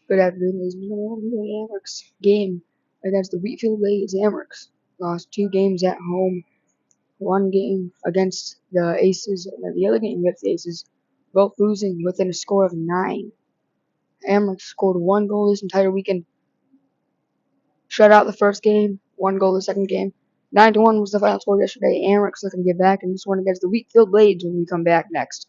Good afternoon, ladies and gentlemen. The Amherst game against the Wheatfield Blades. Amherst lost 2 games at home, 1 game against the Aces, and then the other game against the Aces, both losing within a score of 9. Amherst scored 1 goal this entire weekend, shut out the first game, 1 goal the second game. 9-1 was the final score yesterday. Amherst looking to get back in this one against the Wheatfield Blades when we come back next.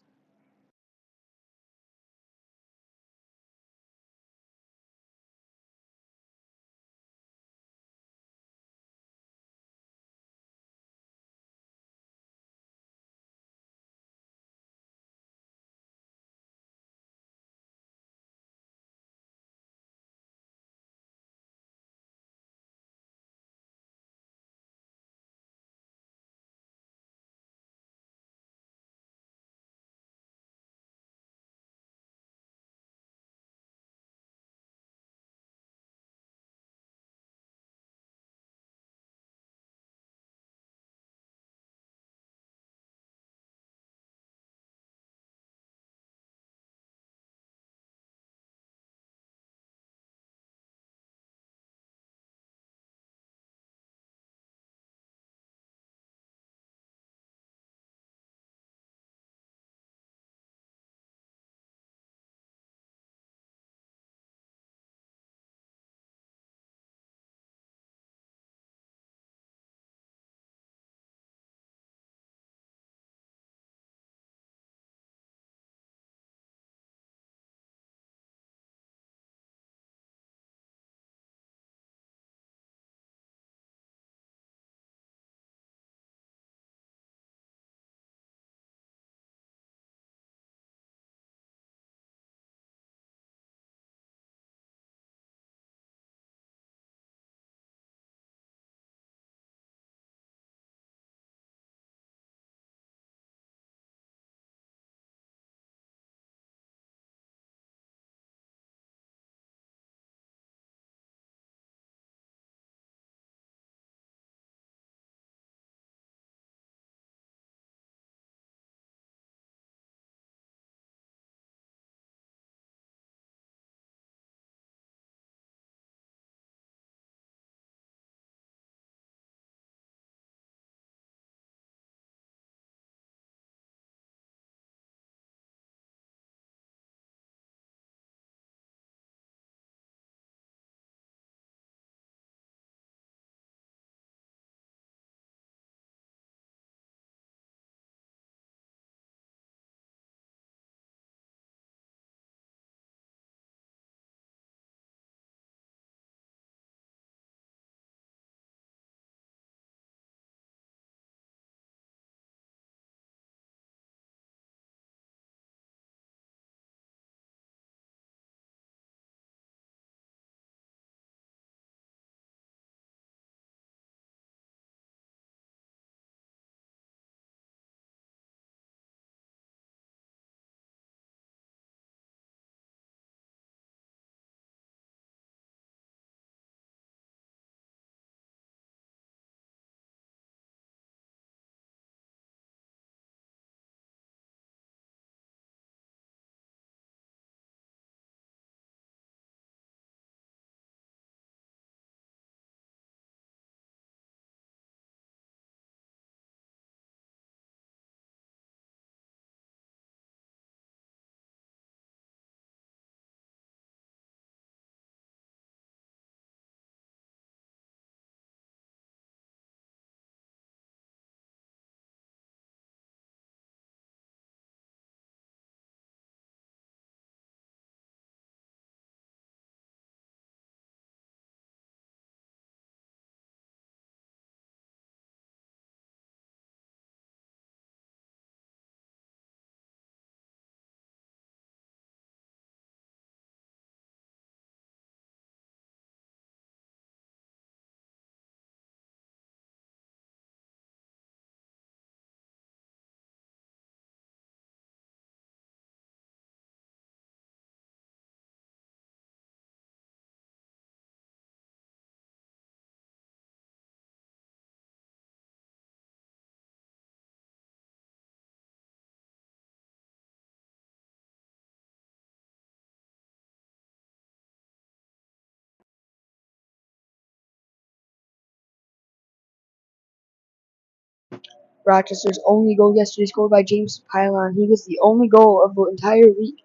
Rochester's only goal yesterday, scored by James Pylon. He was the only goal of the entire week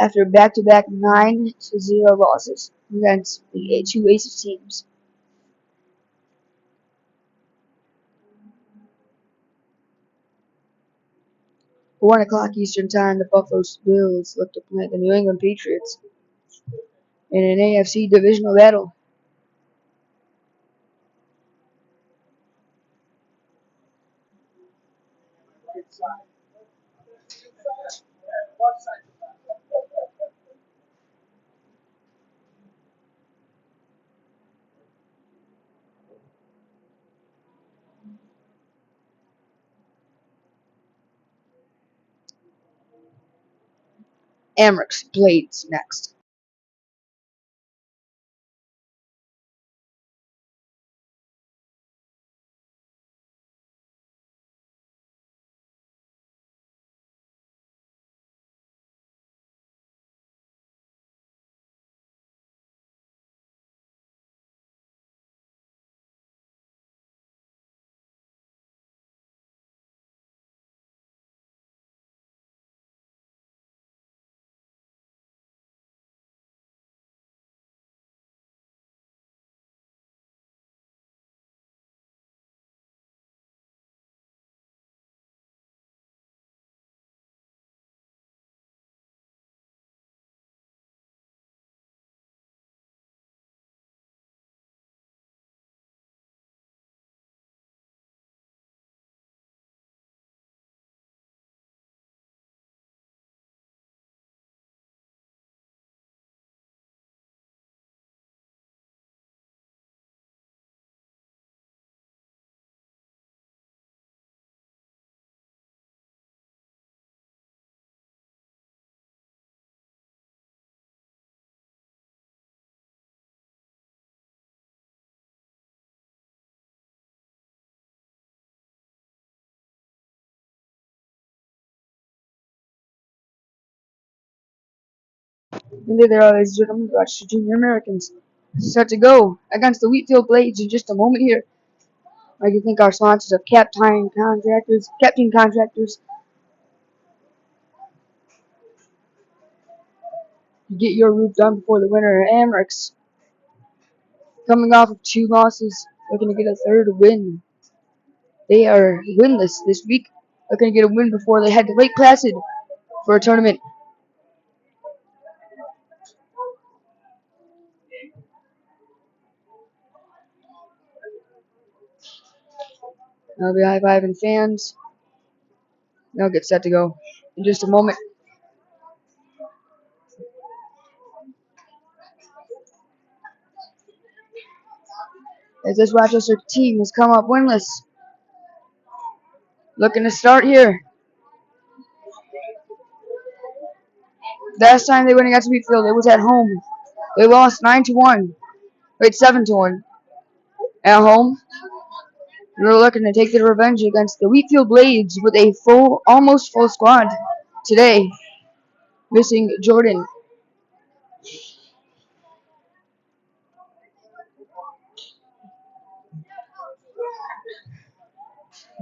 after back-to-back 9-0 losses against the two Aces teams. At 1 o'clock Eastern Time, the Buffalo Bills look to plant the New England Patriots in an AFC divisional battle. Amherst Blades next. And there are, ladies and gentlemen, Rochester Junior Americans set to go against the Wheatfield Blades in just a moment here. I can thank our sponsors of Captain Contractors. Get your roof done before the winter. Amherst, coming off of 2 losses, looking to get a third win. They are winless this week, looking to get a win before they head to Lake Placid for a tournament. I'll be high-fiving fans. They'll get set to go in just a moment. As this Rochester team has come up winless. Looking to start here. Last time they went against Wheatfield, it was at home. They lost 9-1. Wait, 7-1. At home, they're looking to take their revenge against the Wheatfield Blades with a almost full squad today. Missing Jordan.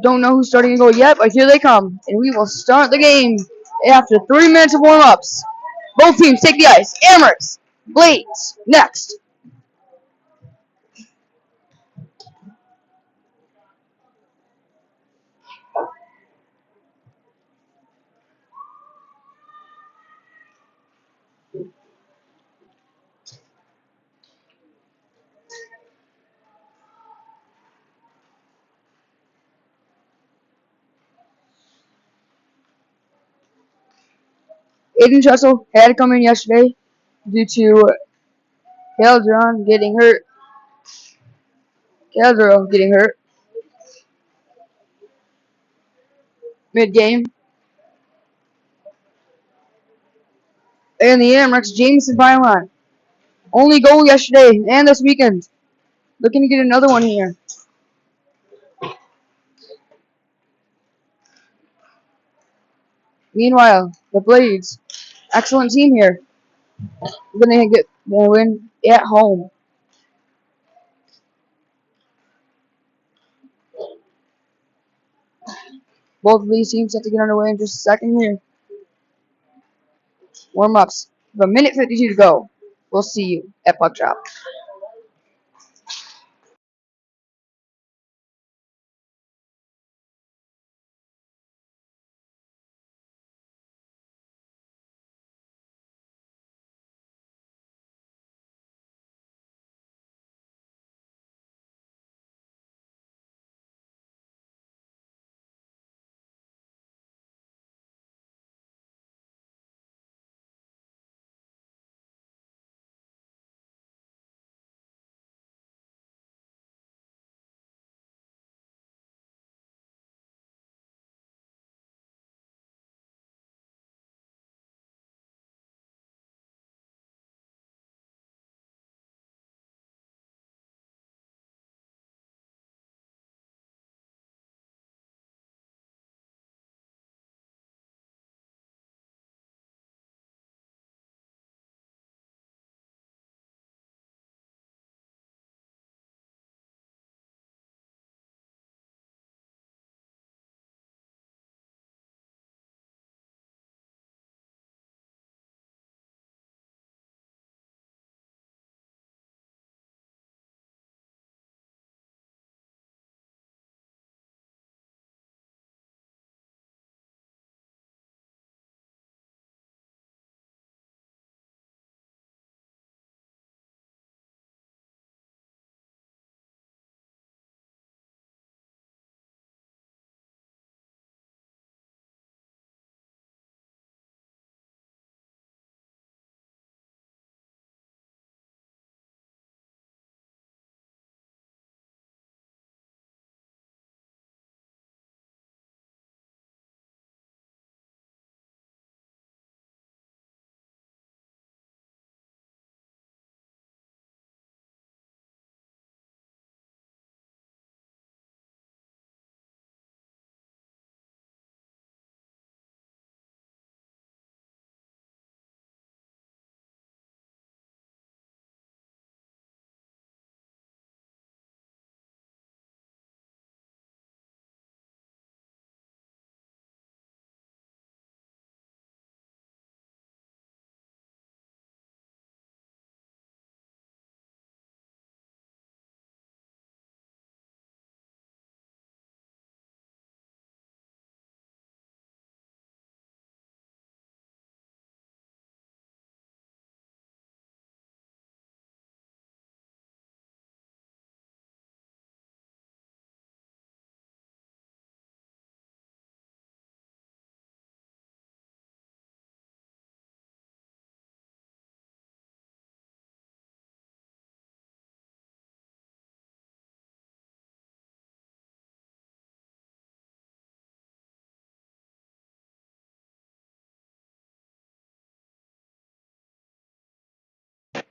Don't know who's starting to go yet, but here they come. And we will start the game after 3 minutes of warm-ups. Both teams take the ice. Amherst Blades next. Aiden Trussell had to come in yesterday due to Caldron getting hurt. Mid-game. And the Amherst Jameson Pylon. Only goal yesterday and this weekend. Looking to get another one here. Meanwhile, the Blades, excellent team here. Gonna get the win at home. Both of these teams set to get underway in just a second here. Warm-ups. We have a minute 52 to go. We'll see you at puck drop.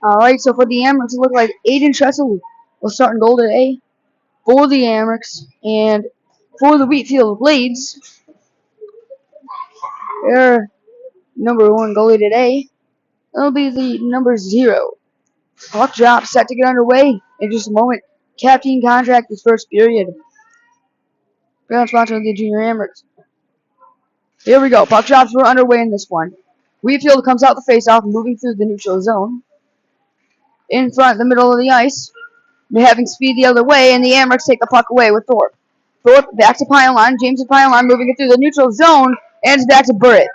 Alright, so for the Amerks, it looked like Aiden Tressel was starting goal today for the Amerks. And for the Wheatfield Blades, their number one goalie today, that'll be the number 0. Puck drop set to get underway in just a moment. Captain contract this first period. Parent sponsor of the Junior Amerks. Here we go. Puck drops were underway in this one. Wheatfield comes out the faceoff, moving through the neutral zone. In front, the middle of the ice. They're having speed the other way, and the Amerks take the puck away with Thorpe. Thorpe back to Pylon. James to Pylon, moving it through the neutral zone, and it's back to Burritt.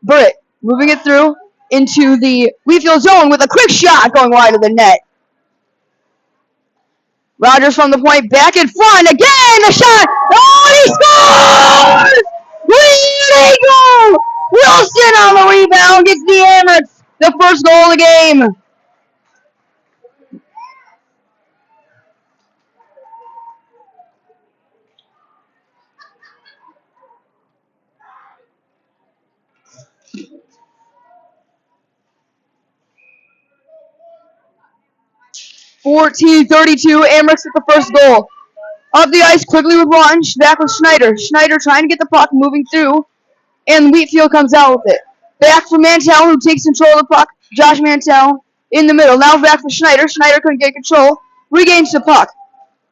Burritt moving it through into the Wheatfield zone with a quick shot going wide of the net. Rogers from the point, back in front, again, the shot! Oh, he scores! Legal! Wilson on the rebound gets the Amerks the first goal of the game. (14:32), Amerks with the first goal. Up the ice quickly with Launch, back with Schneider. Schneider trying to get the puck, moving through, and Wheatfield comes out with it. Back for Mantell, who takes control of the puck. Josh Mantell in the middle. Now back for Schneider. Schneider couldn't get control. Regains the puck.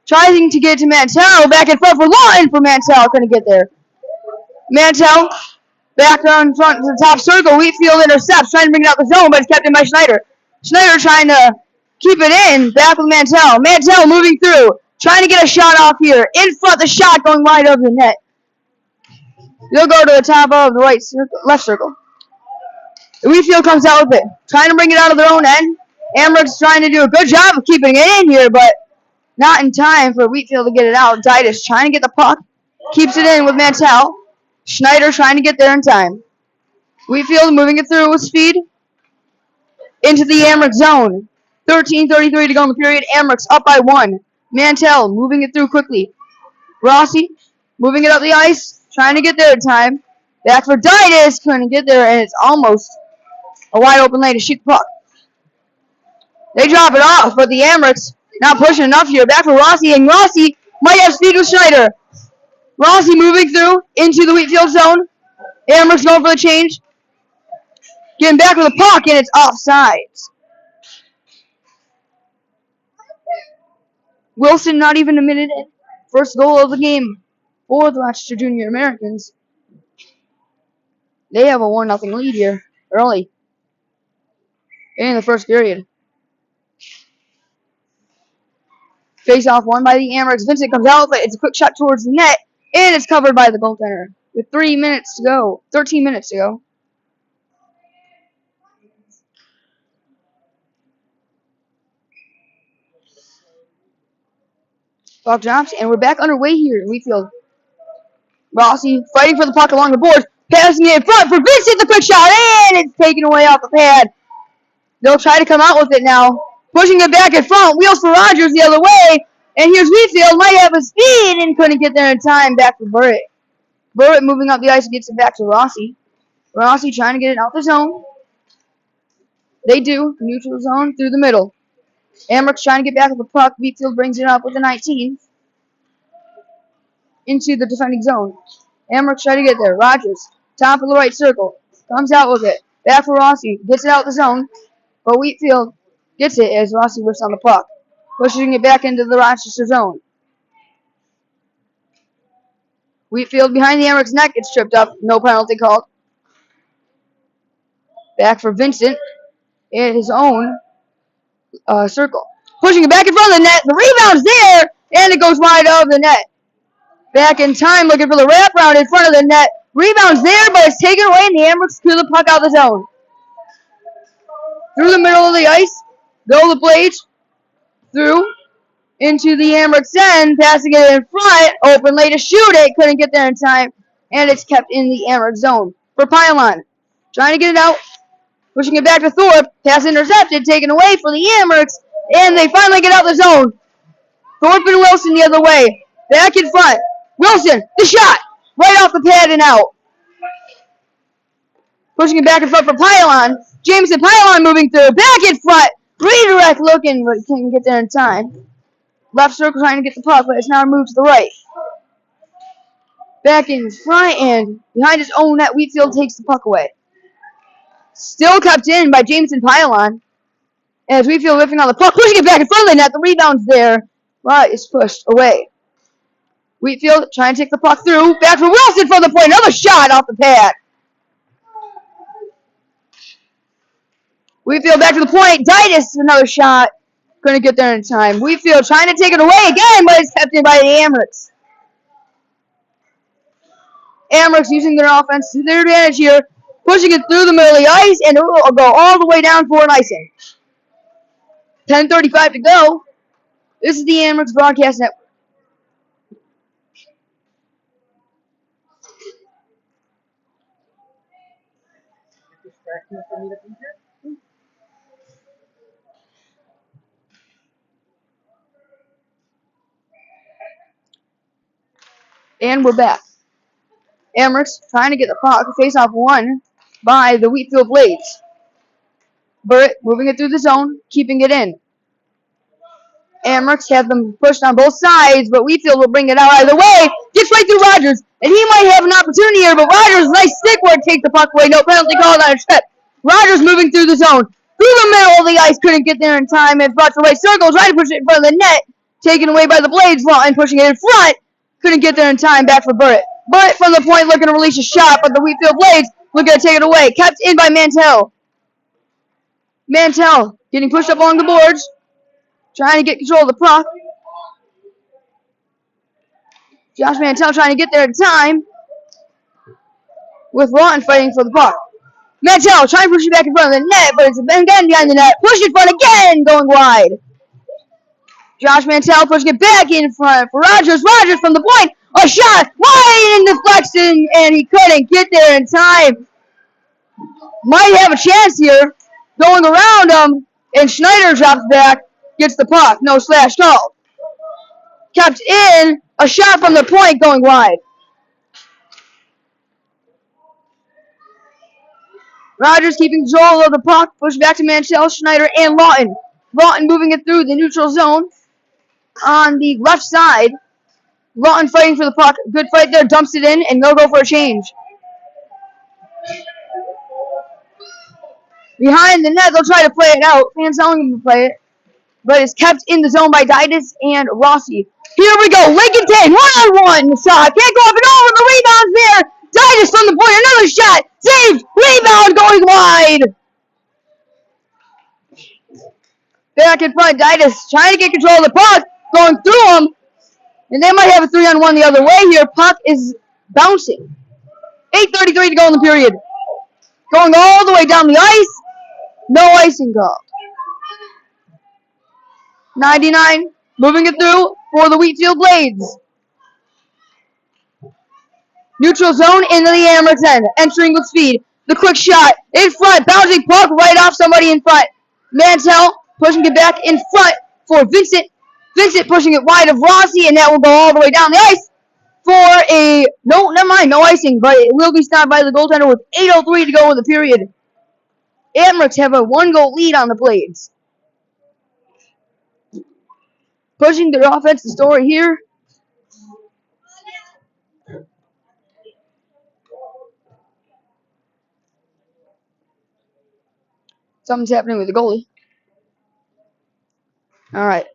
Trying to get to Mantell. Back in front for Lawton for Mantell. Couldn't get there. Mantell back on front to the top circle. Wheatfield intercepts, trying to bring it out the zone, but it's kept in by Schneider. Schneider trying to keep it in. Back with Mantell. Mantell moving through, trying to get a shot off here. In front, the shot going wide of the net. He'll go to the top of the right circle, left circle. Wheatfield comes out with it, trying to bring it out of their own end. Amherst trying to do a good job of keeping it in here, but not in time for Wheatfield to get it out. Titus trying to get the puck, keeps it in with Mantell. Schneider trying to get there in time. Wheatfield moving it through with speed into the Amherst zone. 13:33 to go in the period. Amherst up by 1. Mantell moving it through quickly. Rossi moving it up the ice, trying to get there in time. Back for Titus, couldn't get there, and it's almost a wide open lane to shoot the puck. They drop it off, but the Amherst not pushing enough here. Back for Rossi, and Rossi might have speed with Schneider. Rossi moving through into the Wheatfield zone. Amherst going for the change. Getting back with the puck, and it's offsides. Wilson not even a minute in. First goal of the game for the Rochester Junior Americans. They have a 1-0 lead here early in the first period. Face off won by the Amherst. Vincent comes out, but it's a quick shot towards the net, and it's covered by the goaltender with 13 minutes to go. Puck drops, and we're back underway here in Wheatfield. Rossi fighting for the puck along the boards, passing it in front for Vincent, the quick shot, and it's taken away off the pad. They'll try to come out with it now. Pushing it back in front, wheels for Rogers the other way, and here's Wheatfield, might have a speed, and couldn't get there in time. Back for Burritt. Burritt moving up the ice, gets it back to Rossi. Rossi trying to get it out the zone. They do, neutral zone through the middle. Amherst trying to get back with the puck. Wheatfield brings it up with the 19 into the defending zone. Amherst trying to get there. Rogers, top of the right circle, comes out with it. Back for Rossi, gets it out the zone, but Wheatfield gets it as Rossi whiffs on the puck, pushing it back into the Rochester zone. Wheatfield behind the Amherst net gets tripped up. No penalty called. Back for Vincent in his own circle. Pushing it back in front of the net. The rebound's there, and it goes wide of the net. Back in time, looking for the wraparound in front of the net. Rebound's there, but it's taken away, and the Amherst threw the puck out of the zone. Through the middle of the ice. Go the Blades. Through into the Amherst end, passing it in front. Open lane to shoot it. Couldn't get there in time, and it's kept in the Amherst zone. For Pylon. Trying to get it out. Pushing it back to Thorpe. Pass intercepted. Taken away for the Amherst, and they finally get out the zone. Thorpe and Wilson the other way. Back in front. Wilson, the shot. Right off the pad and out. Pushing it back in front for Pylon. Jameson Pylon moving through. Back in front. Redirect looking, but can't get there in time. Left circle trying to get the puck, but it's now moved to the right. Back in front and behind his own net, Wheatfield takes the puck away. Still kept in by Jameson Pylon. As Wheatfield whiffing on the puck, pushing it back in front of the net. The rebound's there, but it's pushed away. Wheatfield trying to take the puck through. Back for Wilson from the point. Another shot off the pad. Wheatfield back to the point. Titus, another shot. Couldn't get there in time. Wheatfield trying to take it away again, but it's kept in by the Amherst. Amherst using their offense to their advantage here. Pushing it through the middle of the ice, and it will go all the way down for an icing. 10:35 to go. This is the Amherst Broadcast Network. And we're back. Amherst trying to get the puck. Face-off won by the Wheatfield Blades. Burritt moving it through the zone, keeping it in. Amherst have them pushed on both sides, but Wheatfield will bring it out either way. Gets right through Rogers, and he might have an opportunity here, but Rogers, nice stick work, takes the puck away. No penalty called on a trip. Rogers moving through the zone. Through the middle of the ice, couldn't get there in time, and brought to the right circle, trying to push it in front of the net. Taken away by the Blades, and pushing it in front. Couldn't get there in time, back for Burritt. But from the point, looking to release a shot, but the Wheatfield Blades looking to take it away. Kept in by Mantell. Mantell getting pushed up along the boards, trying to get control of the puck. Josh Mantell trying to get there in time, with Lawton fighting for the puck. Mantell trying to push it back in front of the net, but it's again behind the net. Push in front again, going wide. Josh Mantell pushing it back in front for Rogers. Rogers from the point. A shot wide in deflection, and he couldn't get there in time. Might have a chance here. Going around him, and Schneider drops back, gets the puck. No slash call. Kept in. A shot from the point going wide. Rogers keeping control of the puck. Push back to Mantell, Schneider, and Lawton. Lawton moving it through the neutral zone on the left side. Lawton fighting for the puck. Good fight there. Dumps it in, and they'll go for a change. Behind the net, they'll try to play it out. Fans telling them to play it. But it's kept in the zone by Didas and Rossi. Here we go. Lincoln 10, one-on-one shot. Can't go up and over. The rebound's there. Didas from the point. Another shot. Saved. Rebound going wide. Back in front. Didas trying to get control of the puck. Going through him. And they might have a 3-on-1 the other way here. Puck is bouncing. 8:33 to go in the period. Going all the way down the ice. No icing call. 99 moving it through for the Wheatfield Blades. Neutral zone into the Amherst end. Entering with speed. The quick shot in front. Bouncing puck right off somebody in front. Mantell pushing it back in front for Vincent. Vincent pushing it wide of Rossi, and that will go all the way down the ice for a... No, never mind. No icing, but it will be stopped by the goaltender with 8:03 to go in the period. Amherst have a 1-goal lead on the Blades. Pushing their offensive story here. Something's happening with the goalie. All right.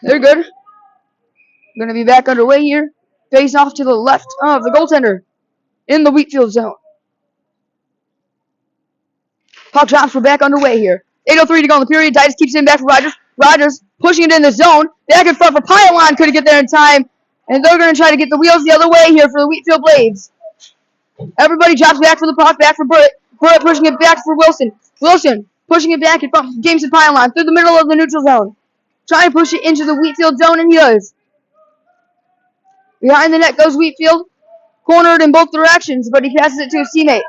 They're good. Going to be back underway here. Face off to the left of the goaltender in the Wheatfield zone. Puck drops. We're back underway here. 8:03 to go in the period. Didas keeps it back for Rogers. Rogers pushing it in the zone. Back in front for Pylon. Couldn't get there in time. And they're going to try to get the wheels the other way here for the Wheatfield Blades. Everybody drops back for the puck. Back for Burrett. Burrett pushing it back for Wilson. Wilson pushing it back in front for Jameson Pylon through the middle of the neutral zone. Trying to push it into the Wheatfield zone, and he does. Behind the net goes Wheatfield. Cornered in both directions, but he passes it to his teammate.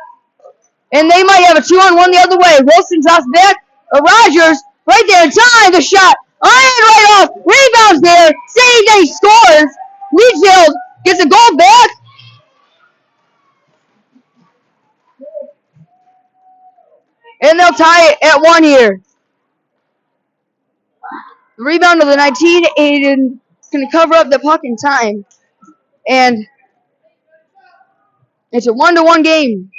And they might have a 2-on-1 the other way. Wilson drops back. Rogers right there in time. The shot. Iron right off. Rebounds there. Saved, and he scores. Wheatfield gets a goal back. And they'll tie it at 1 here. The rebound of the 19. Aiden can cover up the puck in time. And it's a 1-1 game.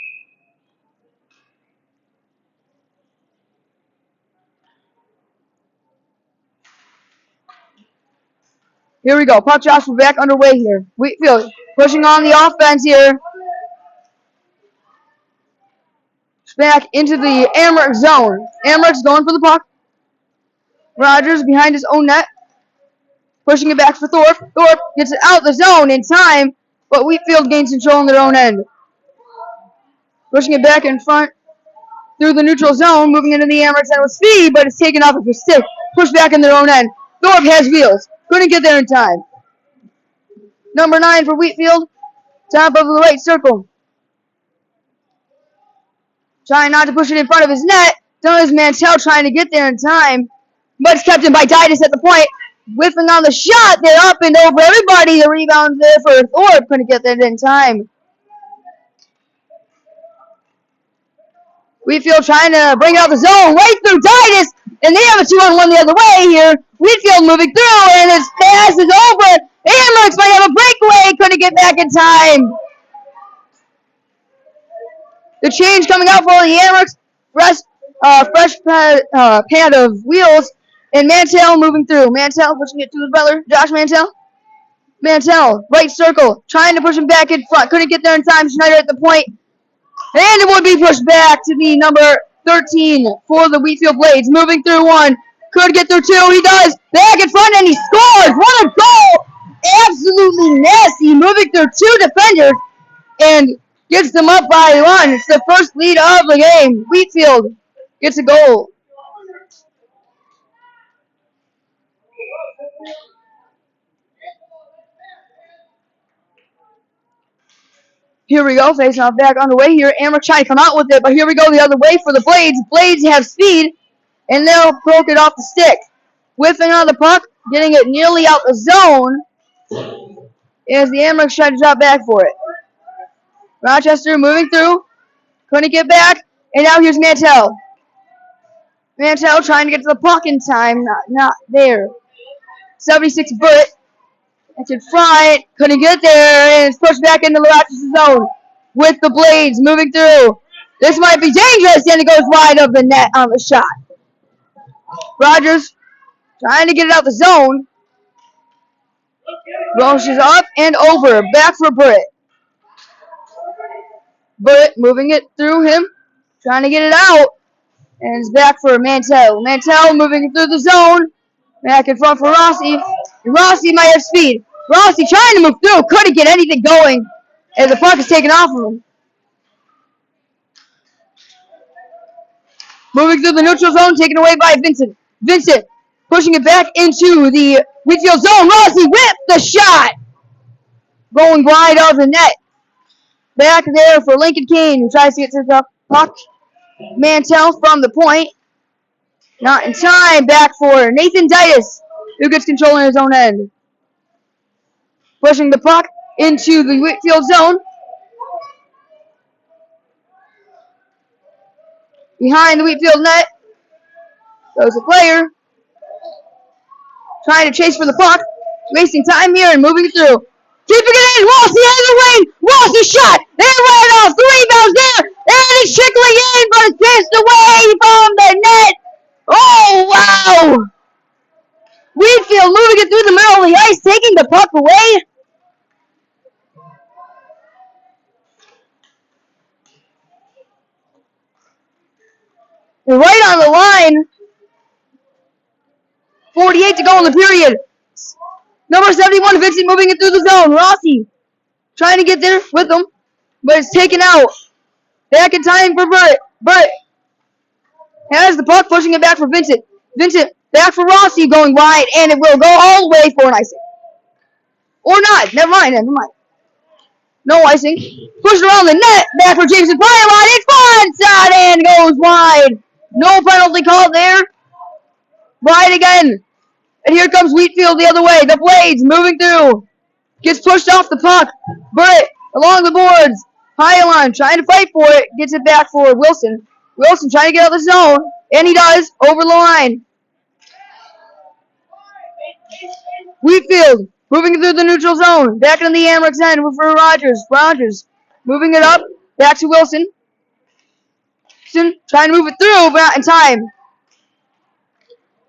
Here we go. Puck drops. We're back underway here. Wheatfield pushing on the offense here. Back into the Amherst zone. Amherst going for the puck. Rogers behind his own net. Pushing it back for Thorpe. Thorpe gets it out the zone in time, but Wheatfield gains control on their own end. Pushing it back in front through the neutral zone, moving into the Amherst end with speed, but it's taken off with a stick. Pushed back in their own end. Thorpe has wheels. Couldn't get there in time. Number 9 for Wheatfield. Top of the right circle. Trying not to push it in front of his net. Does Mantell trying to get there in time. But it's kept in by Didas at the point. Whiffing on the shot. They're up and over everybody. The rebound there for Thorpe. Couldn't get there in time. Wheatfield trying to bring out the zone. Right through Didas. And they have a 2-on-1 the other way here. Wheatfield moving through. And his pass is over. Amherst might have a breakaway. Couldn't get back in time. The change coming out for the Amherst. Fresh pad of wheels. And Mantell moving through. Mantell pushing it to his brother, Josh Mantell. Mantell, right circle, trying to push him back in front. Couldn't get there in time. Schneider at the point. And it would be pushed back to the number 13 for the Wheatfield Blades. Moving through one. Could get through two. He does. Back in front and he scores. What a goal. Absolutely nasty. Moving through two defenders and gets them up by one. It's the first lead of the game. Wheatfield gets a goal. Here we go, facing off back underway here. Amber trying to come out with it, but here we go the other way for the Blades. Blades have speed, and they'll poke it off the stick. Whiffing on the puck, getting it nearly out the zone, as the Amherst try to drop back for it. Rochester moving through, couldn't get back, and now here's Mantell. Mantell trying to get to the puck in time, not there. 76 Burt. That's in front, couldn't get there, and it's pushed back into the Rochester zone with the Blades moving through. This might be dangerous, and it goes wide of the net on the shot. Rogers trying to get it out the zone. Roche is up and over, back for Burt. Burt moving it through him, trying to get it out, and it's back for Mantell. Mantell moving it through the zone, back in front for Rossi. Rossi might have speed. Rossi trying to move through, couldn't get anything going as the puck is taken off of him. Moving through the neutral zone, taken away by Vincent. Vincent pushing it back into the Wheatfield zone. Rossi whipped the shot, going wide of the net. Back there for Lincoln Kane, who tries to get to the puck. Mantell from the point. Not in time. Back for Nathan Dias, who gets control in his own end. Pushing the puck into the Whitfield zone. Behind the Whitfield net goes a player. Trying to chase for the puck. Wasting time here and moving it through. Keeping it in. Rossi out of the lane. Rossi shot. And right off. The rebound's there. And it's trickling in, but it's pissed away from the net. Oh, wow. Wheatfield moving it through the middle of the ice, taking the puck away. Right on the line. 48 to go in the period. Number 71, Vincent moving it through the zone. Rossi trying to get there with him, but it's taken out. Back in time for Burt. Burt has the puck, pushing it back for Vincent. Vincent back for Rossi, going wide, and it will go all the way for an icing. Or not. Never mind. No icing. Pushed around the net. Back for Jameson Pylon. It's one shot and goes wide. No penalty called there. Wide again. And here comes Wheatfield the other way. The Blades moving through. Gets pushed off the puck. Burt along the boards. Pylon trying to fight for it. Gets it back for Wilson. Wilson trying to get out of the zone. And he does. Over the line. Wheatfield moving through the neutral zone. Back in the Amherst end for Rogers. Rogers moving it up. Back to Wilson. Wilson trying to move it through, but not in time.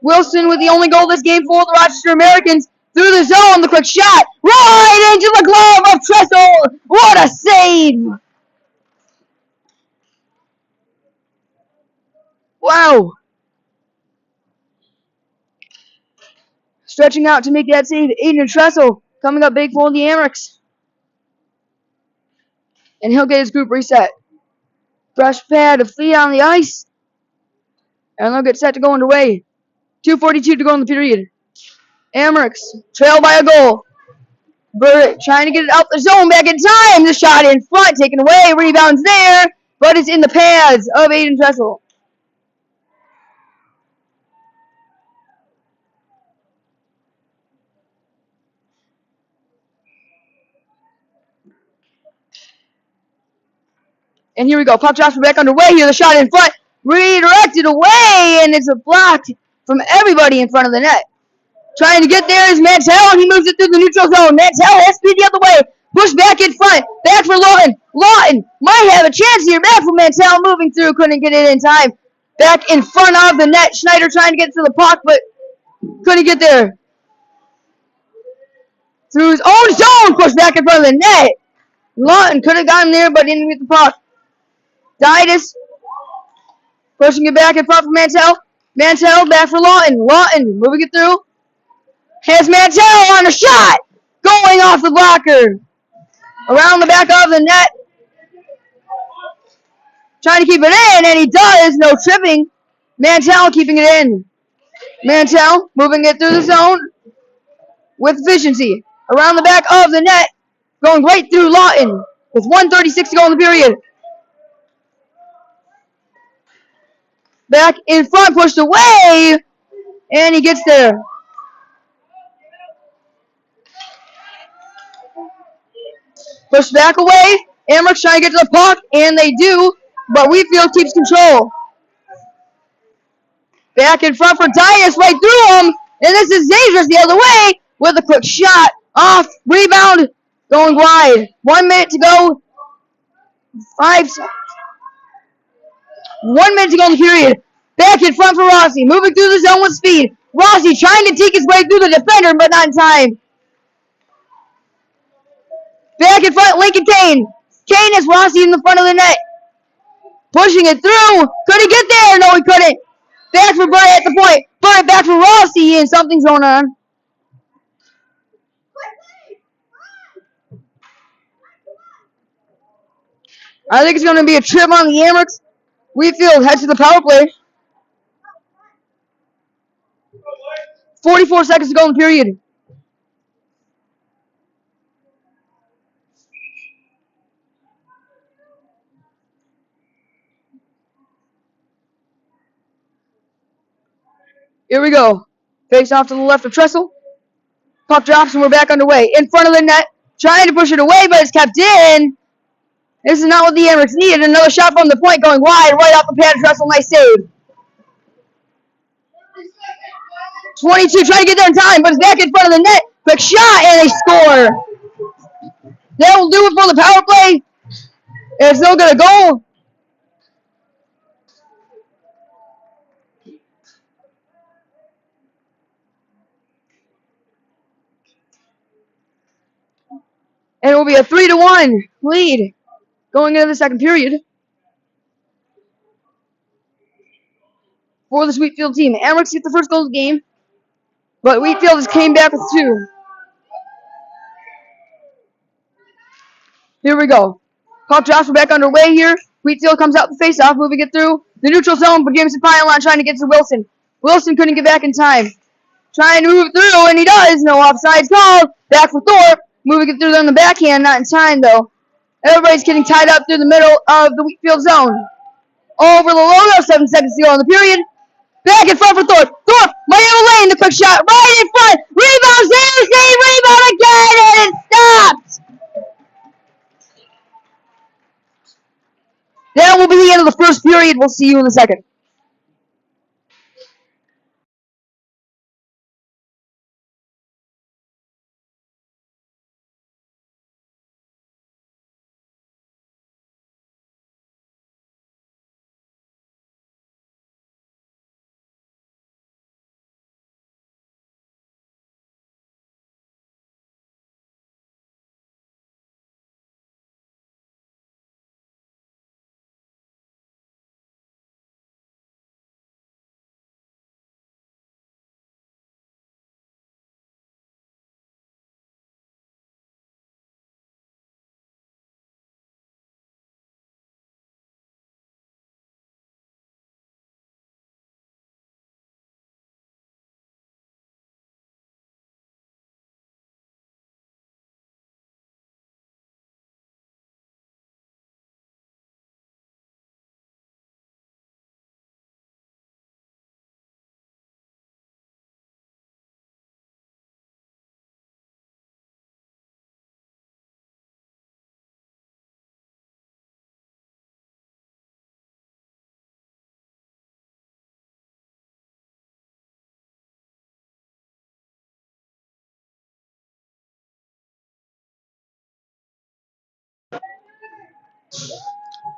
Wilson with the only goal this game for the Rochester Americans. Through the zone, the quick shot. Right into the glove of Tressel. What a save. Wow. Stretching out to make that save. Aiden Tressel coming up big for the Amherst. And he'll get his group reset. Fresh pad of feet on the ice. And they'll get set to go underway. 2:42 to go in the period. Amherst trailed by a goal. Burt trying to get it out the zone back in time. The shot in front, taken away. Rebounds there, but it's in the pads of Aiden Tressel. And here we go. Puck drops back underway here. The shot in front. Redirected away, and it's a block from everybody in front of the net. Trying to get there is Mantell, and he moves it through the neutral zone. Mantell has speed the other way. Push back in front. Back for Lawton. Lawton might have a chance here. Back for Mantell, moving through. Couldn't get it in time. Back in front of the net. Schneider trying to get to the puck, but couldn't get there. through his own zone, pushed back in front of the net. Lawton could have gotten there, but didn't get the puck. Didas pushing it back in front for Mantell. Mantell back for Lawton. Lawton moving it through. Has Mantell on a shot. Going off the blocker. Around the back of the net. Trying to keep it in, and he does. No tripping. Mantell keeping it in. Mantell moving it through the zone with efficiency. Around the back of the net. Going right through Lawton with 1:36 to go in the period. Back in front, pushed away, and he gets there. Pushed back away. Amherst trying to get to the puck, and they do, but Wheatfield keeps control. Back in front for Dias, right through him, and this is dangerous the other way with a quick shot. Off, rebound, going wide. 1 minute to go. 5 seconds. 1 minute to go in the period. Back in front for Rossi, moving through the zone with speed. Rossi trying to take his way through the defender, but not in time. Back in front, Lincoln Kane. Kane has Rossi in the front of the net. Pushing it through. Could he get there? No, he couldn't. Back for Bryant at the point. Bryant back for Rossi, and something's going on. I think it's going to be a trip on the Amherst. Wheatfield heads to the power play. 44 seconds to go in the period. Here we go. Face off to the left of Tressel. Puck drops and we're back underway. In front of the net. Trying to push it away, but it's kept in. This is not what the Amherst needed. Another shot from the point going wide. Right off the pad of Tressel. Nice save. 22 trying to get there in time, but it's back in front of the net. Quick shot, and they score. That will do it for the power play. It's still going to go. And it will be a 3-1 lead going into the second period for the Wheatfield team. Amherst gets the first goal of the game, but Wheatfield has came back with 2. Here we go. Puck drops, we're back underway here. Wheatfield comes out the face-off, moving it through the neutral zone, but Jameson Pylon trying to get to Wilson. Wilson couldn't get back in time. Trying to move it through, and he does. No offsides called. Back for Thorpe. Moving it through on the backhand, not in time, though. Everybody's getting tied up through the middle of the Wheatfield zone. Over the logo, 7 seconds to go in the period. Back in front for Thorpe. Thorpe, Miami Lane, the quick shot, right in front. Rebound, save, rebound again, and it stopped. That will be the end of the first period. We'll see you in the second.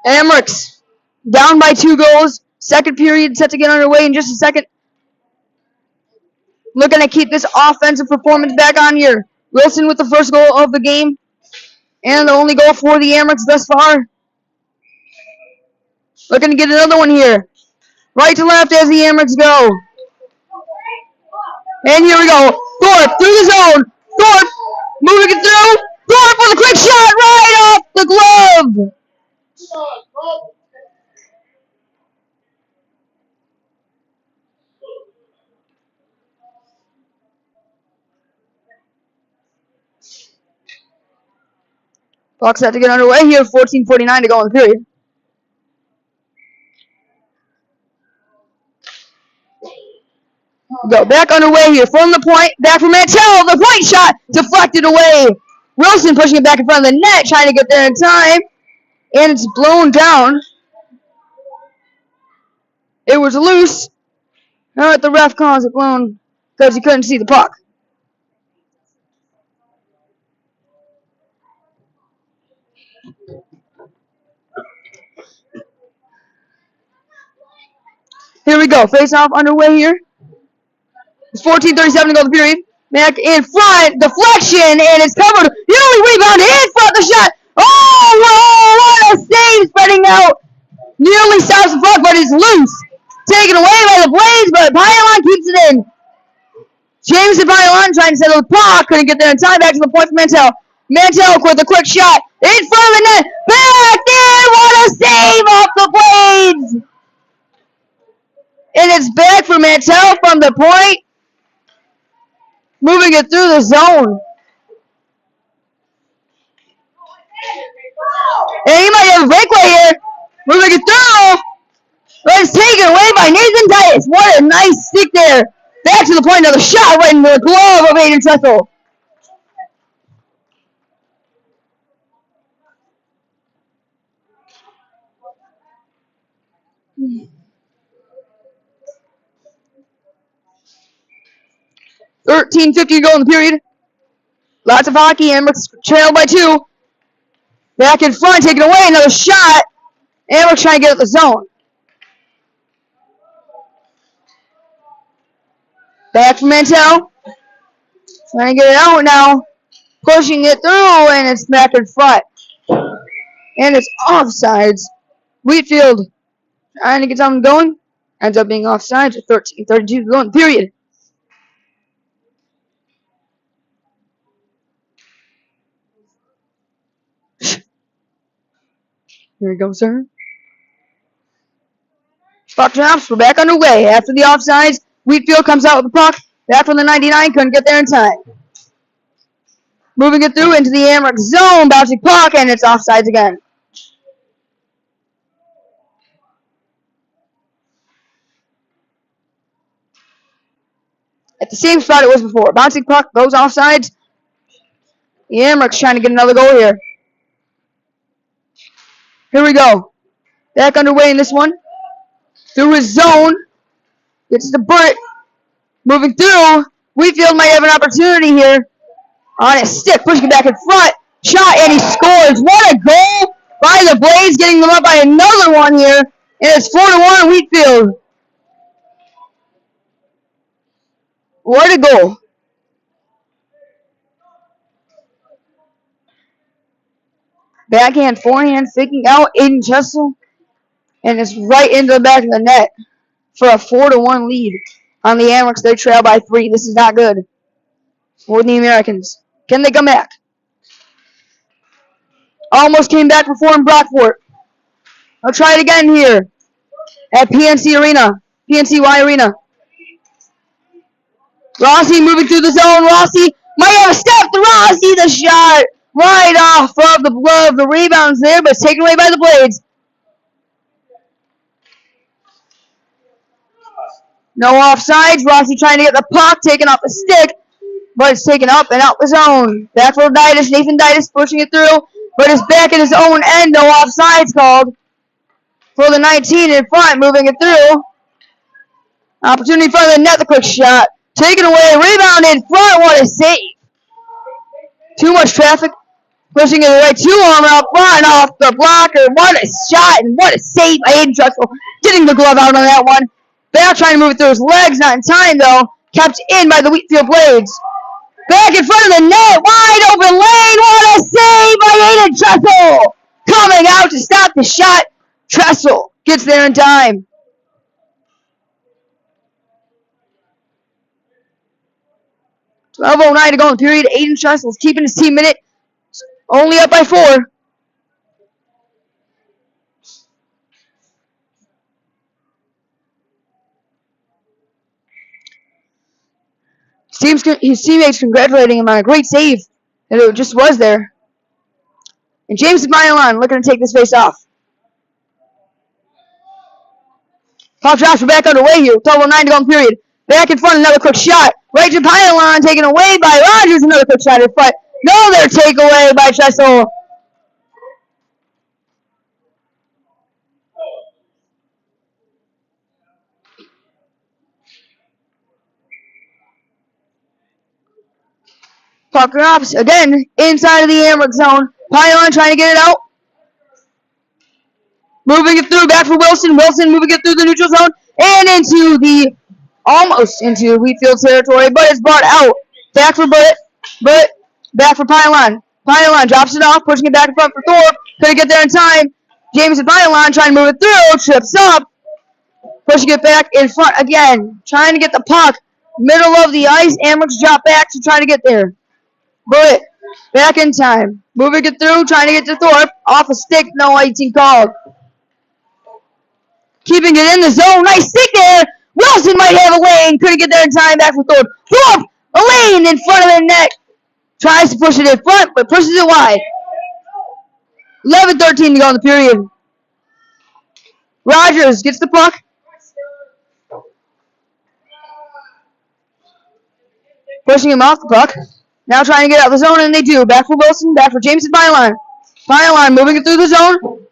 Amherst down by 2 goals. Second period set to get underway in just a second. Looking to keep this offensive performance back on here. Wilson with the first goal of the game. And the only goal for the Amerks thus far. Looking to get another one here. Right to left as the Amerks go. And here we go. Thorpe through the zone. Thorpe moving it through. Thorpe with a quick shot right off the glove. Clock set to get underway here. 14:49 to go in the period. Go back underway here from the point. Back from Mantell. The point shot deflected away. Wilson pushing it back in front of the net, trying to get there in time. And it's blown down. It was loose. Alright, the ref calls it blown because he couldn't see the puck. Here we go. Face off underway here. It's 14:37 to go the period. Back in front. Deflection. And it's covered. Nearly rebound in front of the shot. Oh, what a save spreading out. Nearly stops the puck, but it's loose. Taken away by the Blades, but Pylon keeps it in. Jameson Pylon trying to settle the puck. Couldn't get there in time. Back to the point for Mantell. Mantell with a quick shot. In front of the net. Back in. What a save off the Blades. And it's back for Mantell from the point. Moving it through the zone. And he might have a breakaway here. Moving it through. But it's taken away by Nathan Titus. What a nice stick there. Back to the point. Another shot right into the glove of Aiden Tressel. $13:50 to go in the period. Lots of hockey. Amerks trailed by 2. Back in front, taken away. Another shot. Amerks trying to get at the zone. Back from Mantell. Trying to get it out now. Pushing it through, and it's back in front. And it's offsides. Wheatfield trying to get something going. Ends up being offsides at 13:32 to go in the period. Here we go, sir. Puck drops. We're back underway. After the offsides, Wheatfield comes out with the puck. Back from the 99. Couldn't get there in time. Moving it through into the Amerks zone. Bouncing puck, and it's offsides again. At the same spot it was before. Bouncing puck goes offsides. The Amerks trying to get another goal here. Here we go. Back underway in this one. Through his zone. Gets to Burt. Moving through. Wheatfield might have an opportunity here. On his stick. Pushing it back in front. Shot and he scores. What a goal by the Blades. Getting them up by another one here. And it's 4-1 Wheatfield. What a goal. Backhand, forehand, faking out Aiden Chessel. And it's right into the back of the net for a 4-1 lead on the Amerks. They trail by 3. This is not good for the Americans. Can they come back? Almost came back before in Brockport. I'll try it again here at PNCY Arena. Rossi moving through the zone. Rossi might have a step to Rossi. The shot right off of the glove. The rebound's there, but it's taken away by the Blades. No offsides. Rossi trying to get the puck taken off the stick, but it's taken up and out the zone. Back for Ditas. Nathan Ditas pushing it through, but it's back in his own end. No offsides called for the 19 in front. Moving it through. Opportunity in front of the net. The quick shot. Taken away. Rebound in front. What a save. Too much traffic. Pushing it away. 2 arm out front off the blocker. What a shot and what a save by Aiden Drexel. Getting the glove out on that one. Back trying to move it through his legs. Not in time though. Kept in by the Wheatfield Blades. Back in front of the net, wide open lane. What a save by Aiden Tressel! Coming out to stop the shot. Tressel gets there in time. 12:09 to go in the period. Aiden Tressel is keeping his team in it. Only up by 4. His teammates congratulating him on a great save. And it just was there. And James Mylan looking to take this face off. Pop drops are back underway here. 12:09 to go in the period. Back in front, another quick shot. Right to Pylon, taken away by Rogers. Another quick shot in front. Another takeaway by Tressel. Puck drops again inside of the Amherst zone. Pylon trying to get it out. Moving it through, back for Wilson. Wilson moving it through the neutral zone and almost into Wheatfield territory, but it's brought out. Back for but back for Pylon. Pylon drops it off, pushing it back in front for Thorpe. Couldn't get there in time. James and Pylon trying to move it through, trips up, pushing it back in front again, trying to get the puck. Middle of the ice, Amherst drop back to try to get there. But back in time. Moving it through, trying to get to Thorpe. Off a stick, no 18 called. Keeping it in the zone. Nice stick there. Wilson might have a lane. Couldn't get there in time. Back for Thorpe. Thorpe, a lane in front of the net. Tries to push it in front, but pushes it wide. 11:13 to go in the period. Rogers gets the puck. Pushing him off the puck. Now trying to get out of the zone, and they do. Back for Wilson. Back for Jameson Byline. Byline moving it through the zone.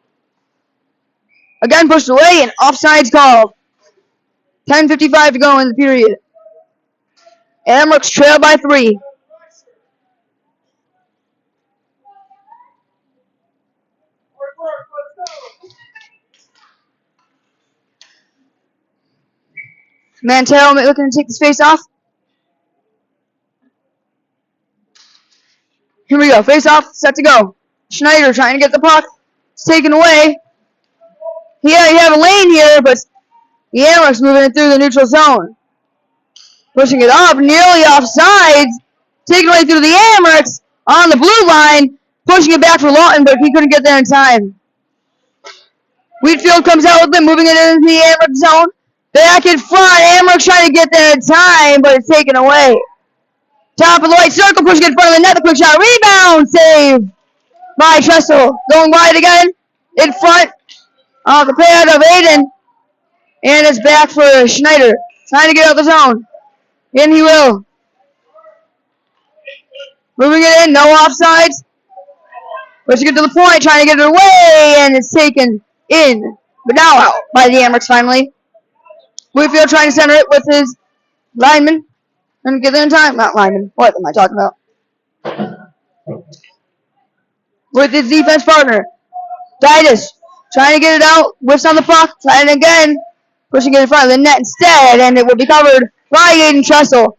Again pushed away, and offsides called. 10:55 to go in the period. Amherst trail by 3. Mantero looking to take this face off. Here we go. Face off, set to go. Schneider trying to get the puck. It's taken away. Yeah, you have a lane here, but the Amherst moving it through the neutral zone. Pushing it up, nearly offsides. Taken away through the Amherst on the blue line. Pushing it back for Lawton, but he couldn't get there in time. Wheatfield comes out with them, moving it into the Amherst zone. Back in front, Amherst trying to get there in time, but it's taken away. Top of the right circle, pushing it in front of the net. The quick shot, rebound, save by Tressel. Going wide again, in front of the pad of Aiden. And it's back for Schneider. Trying to get out of the zone. In he will. Moving it in, no offsides. Pushing it to the point, trying to get it away, and it's taken in. But now out by the Amherst finally. Whitfield trying to center it with his lineman. And get there in time. Not lineman. What am I talking about? With his defense partner. Titus trying to get it out. Whiffs on the puck. Trying again. Pushing it in front of the net instead. And it will be covered by Aiden Tressel.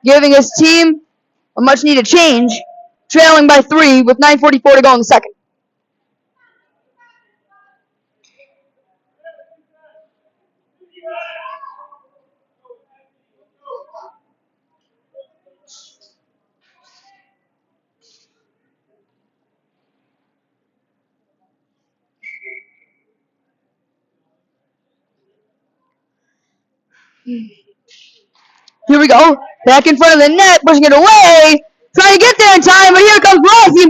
Giving his team a much needed change. Trailing by 3 with 9:44 to go in the second. Here we go. Back in front of the net, pushing it away. Trying to get there in time, but here comes Rossi.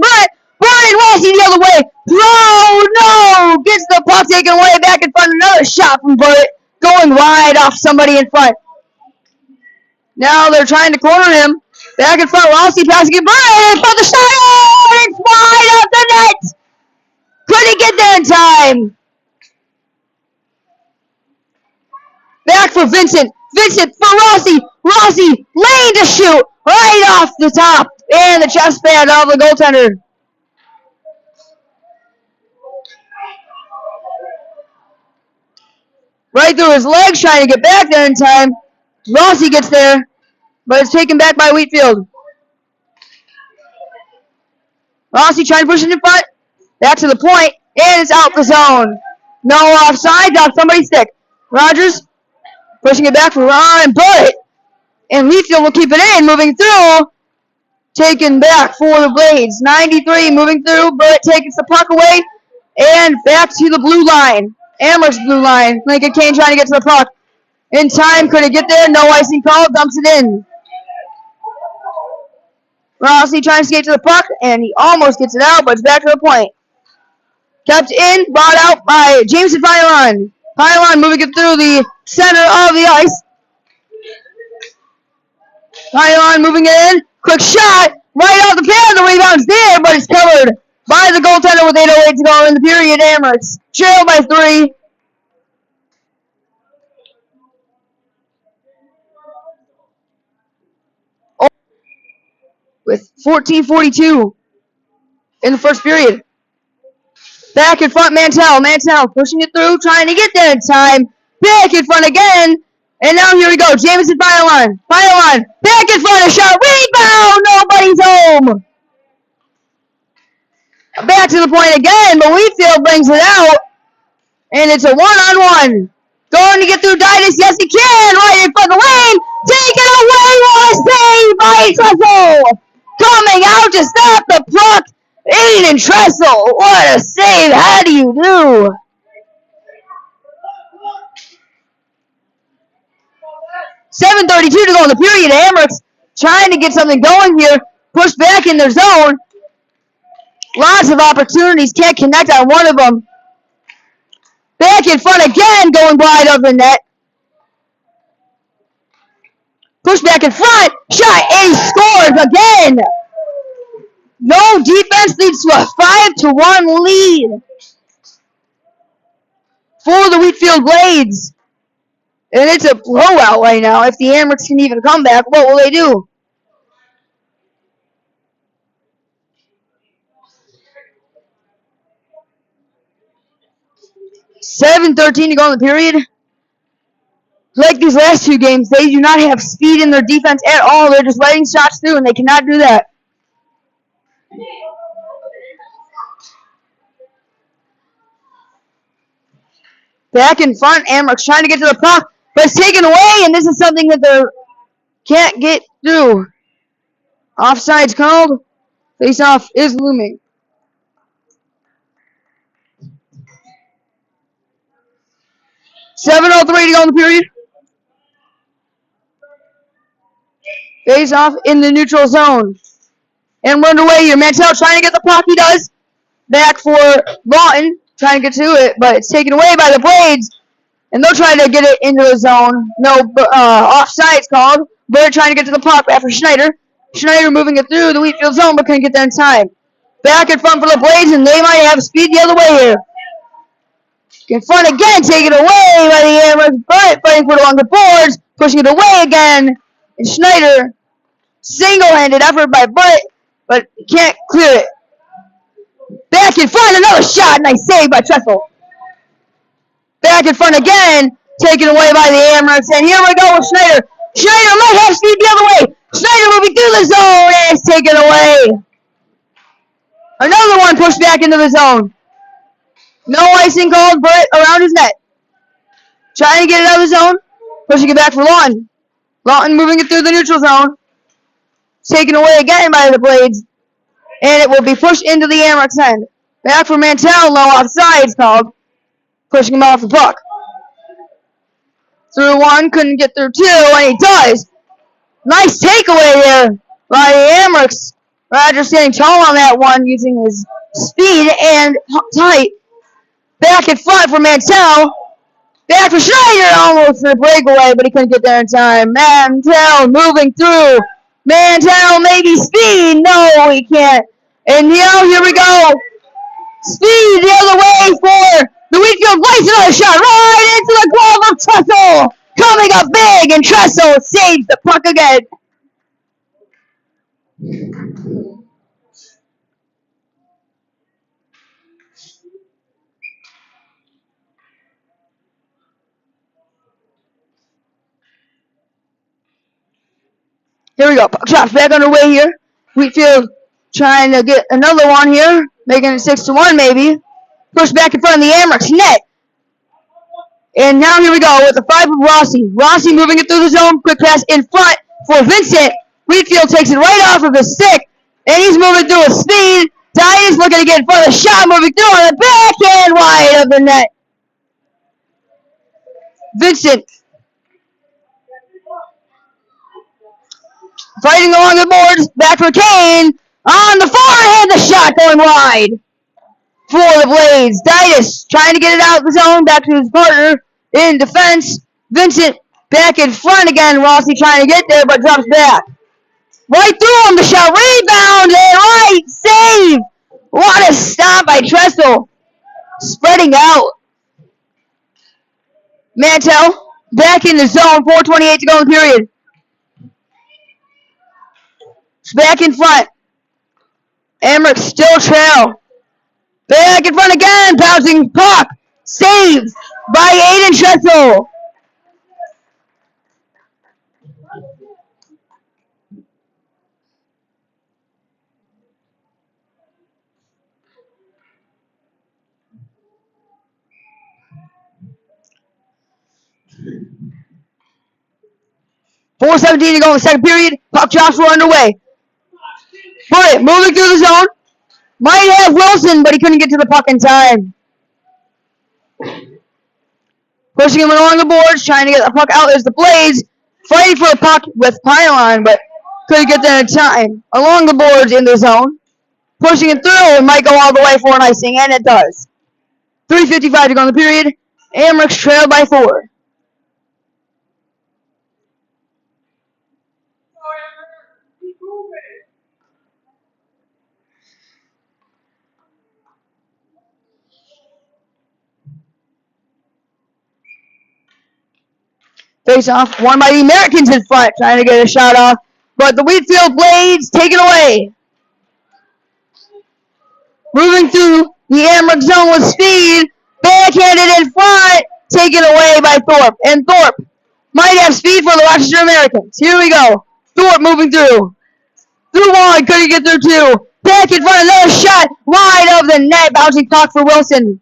Brian Rossi the other way. No! Gets the puck taken away. Back in front. Another shot from Burrett. Going wide off somebody in front. Now they're trying to corner him. Back in front. Rossi passing it. Brian for the shot. Oh, it's wide off the net. Couldn't get there in time. Back for Vincent. Vincent for Rossi. Rossi lane to shoot. Right off the top. And the chest pad of the goaltender. Right through his legs, trying to get back there in time. Rossi gets there, but it's taken back by Wheatfield. Rossi trying to push it in front. Back to the point, and it's out the zone. No offside, off somebody's stick. Rogers pushing it back for Ron Bullitt. And Leafield will keep it in, moving through. Taken back for the Blades. 93 moving through. Bullitt takes the puck away. And back to the blue line. Amherst blue line. Lincoln Kane trying to get to the puck. In time, couldn't get there. No icing call. Dumps it in. Rossi trying to skate to the puck, and he almost gets it out, but it's back to the point. Kept in, brought out by Jameson Pylon. Pylon moving it through the center of the ice. Pylon moving it in. Quick shot. Right off the pad. The rebound's there, but it's covered by the goaltender with 8:08 to go in the period. Amherst trailed by 3. With 14:42 in the first period. Back in front, Mantell. Mantell pushing it through, trying to get there in time. Back in front again. And now here we go. Jameson Pylon. Pylon. Back in front, a shot. Rebound. Nobody's home. Back to the point again, but Wheatfield brings it out. And it's a one-on-one. Going to get through Didas. Yes, he can. Right in front of the lane. Take it away. What a save by Tressel. Coming out to stop the puck. Aiden Tressel. What a save. How do you do? .7:32 to go in the period. Amherst trying to get something going here. Pushed back in their zone. Lots of opportunities. Can't connect on one of them. Back in front again. Going wide of the net. Push back in front. Shot. And he scores again. No defense leads to a 5-1 lead for the Wheatfield Blades. And it's a blowout right now. If the Amherst can even come back, what will they do? .7:13 to go in the period. Like these last two games, they do not have speed in their defense at all. They're just letting shots through, and they cannot do that. Back in front, Amherst trying to get to the puck, but it's taken away, and this is something that they can't get through. Offside's called. Face-off is looming. .7:03 to go in the period. Face-off in the neutral zone. And we're underway here. Mantell trying to get the puck. He does. Back for Lawton. Trying to get to it, but it's taken away by the Blades. And they'll try to get it into the zone. No, offside's called. Bird trying to get to the puck after Schneider. Schneider moving it through the Wheatfield zone, but couldn't get there in time. Back in front for the Blades, and they might have speed the other way here. In front again, taken away by the Amherst. But fighting for it along the boards, pushing it away again. And Schneider, single-handed effort by Butt, but can't clear it. Back in front, another shot. Nice save by Tressel. Back in front again, taken away by the Amherst. And here we go with Schneider. Schneider might have speed the other way. Schneider moving through the zone, and it's taken away. Another one pushed back into the zone. No icing called, but around his net. Trying to get it out of the zone. Pushing it back for Lawton. Lawton moving it through the neutral zone. Taken away again by the Blades. And it will be pushed into the Amherst end. Back for Mantell, no offsides called. Pushing him off the puck. Through one, couldn't get through two, and he does. Nice takeaway there by the Amherst. Roger standing tall on that one, using his speed and height. Back in front for Mantell. Back for Schneider, almost for a breakaway, but he couldn't get there in time. Mantell moving through. Mantell maybe speed. No, he can't. And now here we go. Speed the other way for the Wheatfield Blades. Another shot right into the glove of Tressel. Coming up big, and Tressel saves the puck again. Here we go. Puck shot back underway here. Wheatfield Trying to get another one here. Making it 6-1 maybe. Push back in front of the Amherst net. And now here we go with the 5 of Rossi. Rossi moving it through the zone. Quick pass in front for Vincent. Wheatfield takes it right off of his stick. And he's moving through with speed. Dias looking to get in front of the shot. Moving through on the backhand wide of the net. Vincent fighting along the boards. Back for Kane. On the forehand. The shot going wide for the Blades. Dias trying to get it out of the zone. Back to his partner in defense. Vincent back in front again. Rossi trying to get there but drops back. Right through him. The shot. Rebound. And right. Save. What a stop by Tressel. Spreading out. Mantel back in the zone. 4:28 to go in the period. It's back in front. Amherst still trail. Back in front again. Bouncing puck. Saved by Aiden Tressel. .4:17 to go in the second period. Puck drops were underway. Bryant moving through the zone. Might have Wilson, but he couldn't get to the puck in time. Pushing him along the boards, trying to get the puck out. There's the Blades fighting for the puck with Pylon, but couldn't get there in time. Along the boards in the zone. Pushing it through and might go all the way for an icing, and it does. 3:55 to go in the period. Amherst trailed by 4. Face off, won by the Americans in front, trying to get a shot off. But the Wheatfield Blades take it away. Moving through the Amherst zone with speed. Backhanded in front, taken away by Thorpe. And Thorpe might have speed for the Rochester Americans. Here we go. Thorpe moving through. Through one, couldn't get through 2. Back in front, another shot. Wide of the net, bouncing puck for Wilson.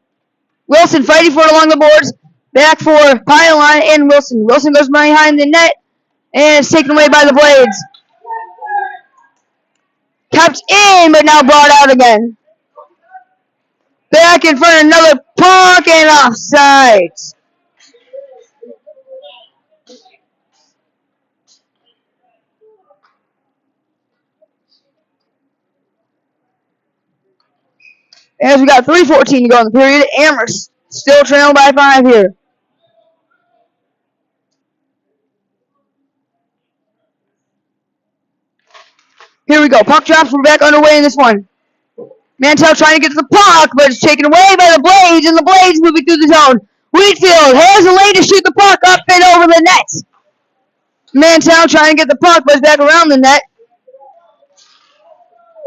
Wilson fighting for it along the boards. Back for Pylon and Wilson. Wilson goes behind the net, and it's taken away by the Blades. Kept in, but now brought out again. Back in front, another puck, and offside. As we got 3:14 to go in the period, Amherst still trailing by 5 here. Here we go. Puck drops. We're back underway in this one. Mantel trying to get to the puck, but it's taken away by the Blades, and the Blades moving through the zone. Wheatfield has a lane to shoot the puck up and over the net. Mantel trying to get the puck, but it's back around the net.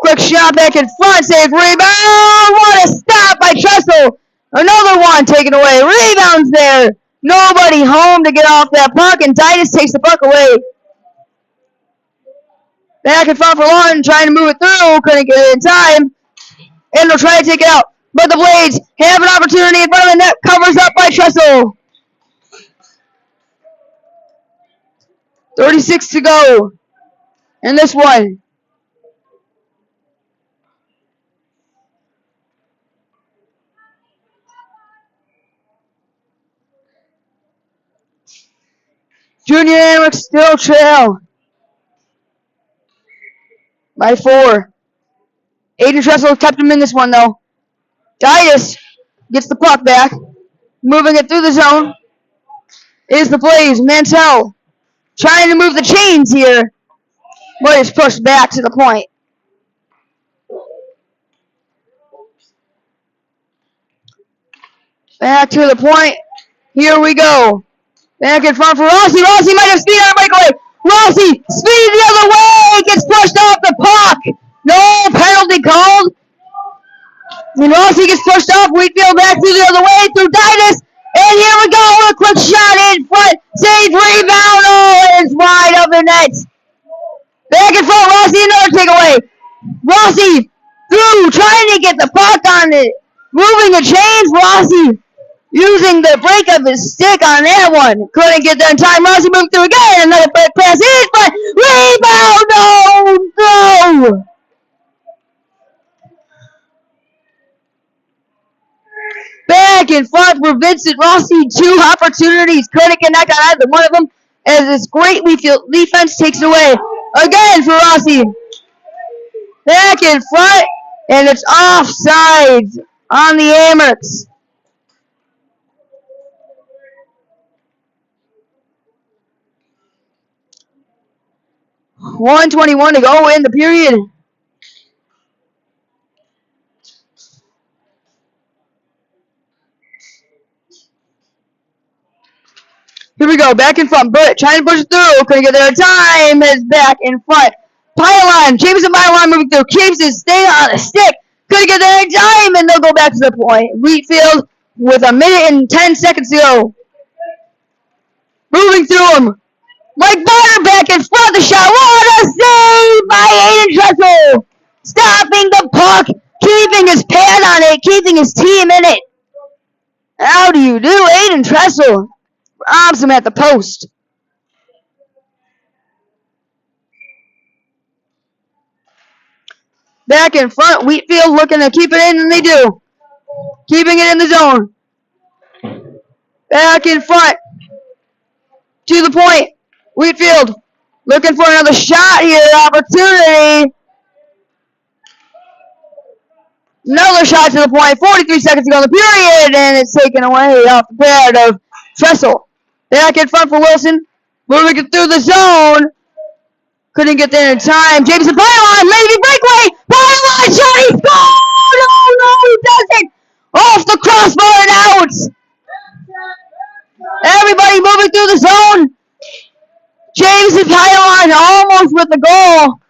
Quick shot back in front, save, rebound. What a stop by Tressel. Another one taken away. Rebounds there. Nobody home to get off that puck, and Titus takes the puck away. Back in front for Lawton, trying to move it through. Couldn't get it in time. And they'll try to take it out. But the Blades have an opportunity in front of the net. Covers up by Tressel. 36 to go in this one. Junior Amherst still trail by 4. Aiden Tressel kept him in this one, though. Dias gets the puck back. Moving it through the zone is the Blaze. Mantel trying to move the chains here, but it's pushed back to the point. Back to the point. Here we go. Back in front for Rossi. Rossi might have speed on a breakaway. Rossi, speed the other way. Gets pushed off the puck. No penalty called. And Rossi gets pushed off. Wheatfield back through the other way through Dinas. And here we go. A quick shot in front. Save, rebound. Oh, it's wide of the net. Back in front. Rossi, another takeaway. Rossi through, trying to get the puck on it. Moving the chains, Rossi using the break of his stick on that one. Couldn't get there in time. Rossi moved through again. Another back pass is, but rebound! No! Back in front for Vincent Rossi. 2 opportunities. Couldn't connect on either one of them. As this great Wheatfield defense takes it away. Again for Rossi. Back in front. And it's offside on the Amherst. 1:21 to go in the period. Here we go, back in front. Burt trying to push it through. Couldn't get there in time. Is back in front. Pylon. Jameson Pylon moving through. Keeps his stay on a stick. Couldn't get there in time. And they'll go back to the point. Wheatfield with 1 minute and 10 seconds to go. Moving through him. Mike Barter back in front of the shot. What a save by Aiden Tressel. Stopping the puck. Keeping his pad on it. Keeping his team in it. How do you do, Aiden Tressel? Robs him at the post. Back in front, Wheatfield looking to keep it in, and they do. Keeping it in the zone. Back in front. To the point. Wheatfield looking for another shot here. Opportunity. Another shot to the point. 43 seconds to go in the period, and it's taken away off the pad of Tressel. Back in front for Wilson. Moving it through the zone. Couldn't get there in time. Jameson Pylon, maybe breakaway. Pylon shot, he scored! Oh no, he doesn't! Off the crossbar and out! Everybody moving through the zone. Jameson Pylon almost with the goal.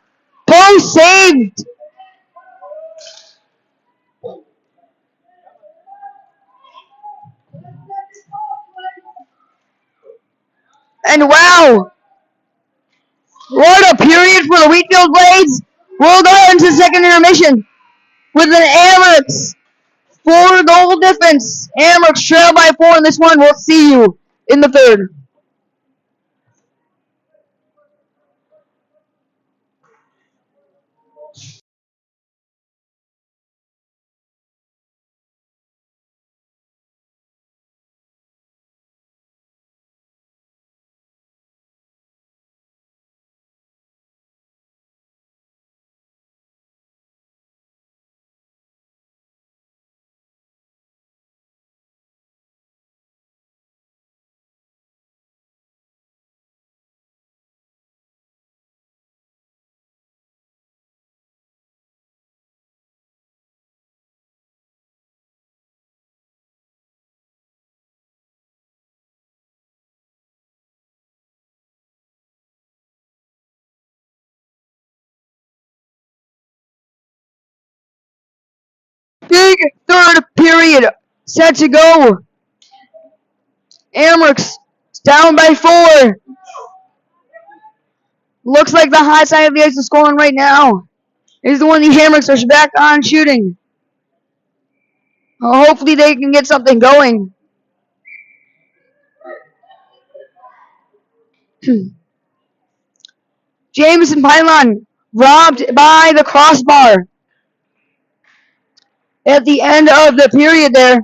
Post saved. And wow. What a period for the Wheatfield Blades. We'll go into second intermission with an Amherst 4-goal difference. Amherst trail by 4 in this one. We'll see you in the third. Big third period set to go. Amherst down by 4. Looks like the high side of the ice is scoring right now. Is the one the Amherst are back on shooting. Hopefully they can get something going. Jameson Pylon robbed by the crossbar at the end of the period there.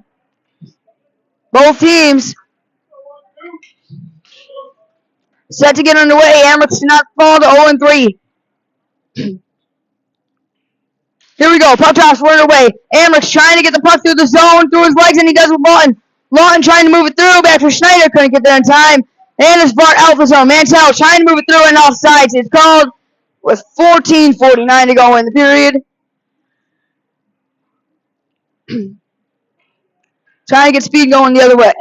Both teams set to get underway. Amherst did not fall to 0-3. Here we go. Puck toss right away. Amherst trying to get the puck through the zone, through his legs, and he does with Lawton. Lawton trying to move it through. Back for Schneider. Couldn't get there in time. And it's brought out the zone. Mantell trying to move it through and offsides. It's called with 14:49 to go in the period. Trying to get speed going the other way.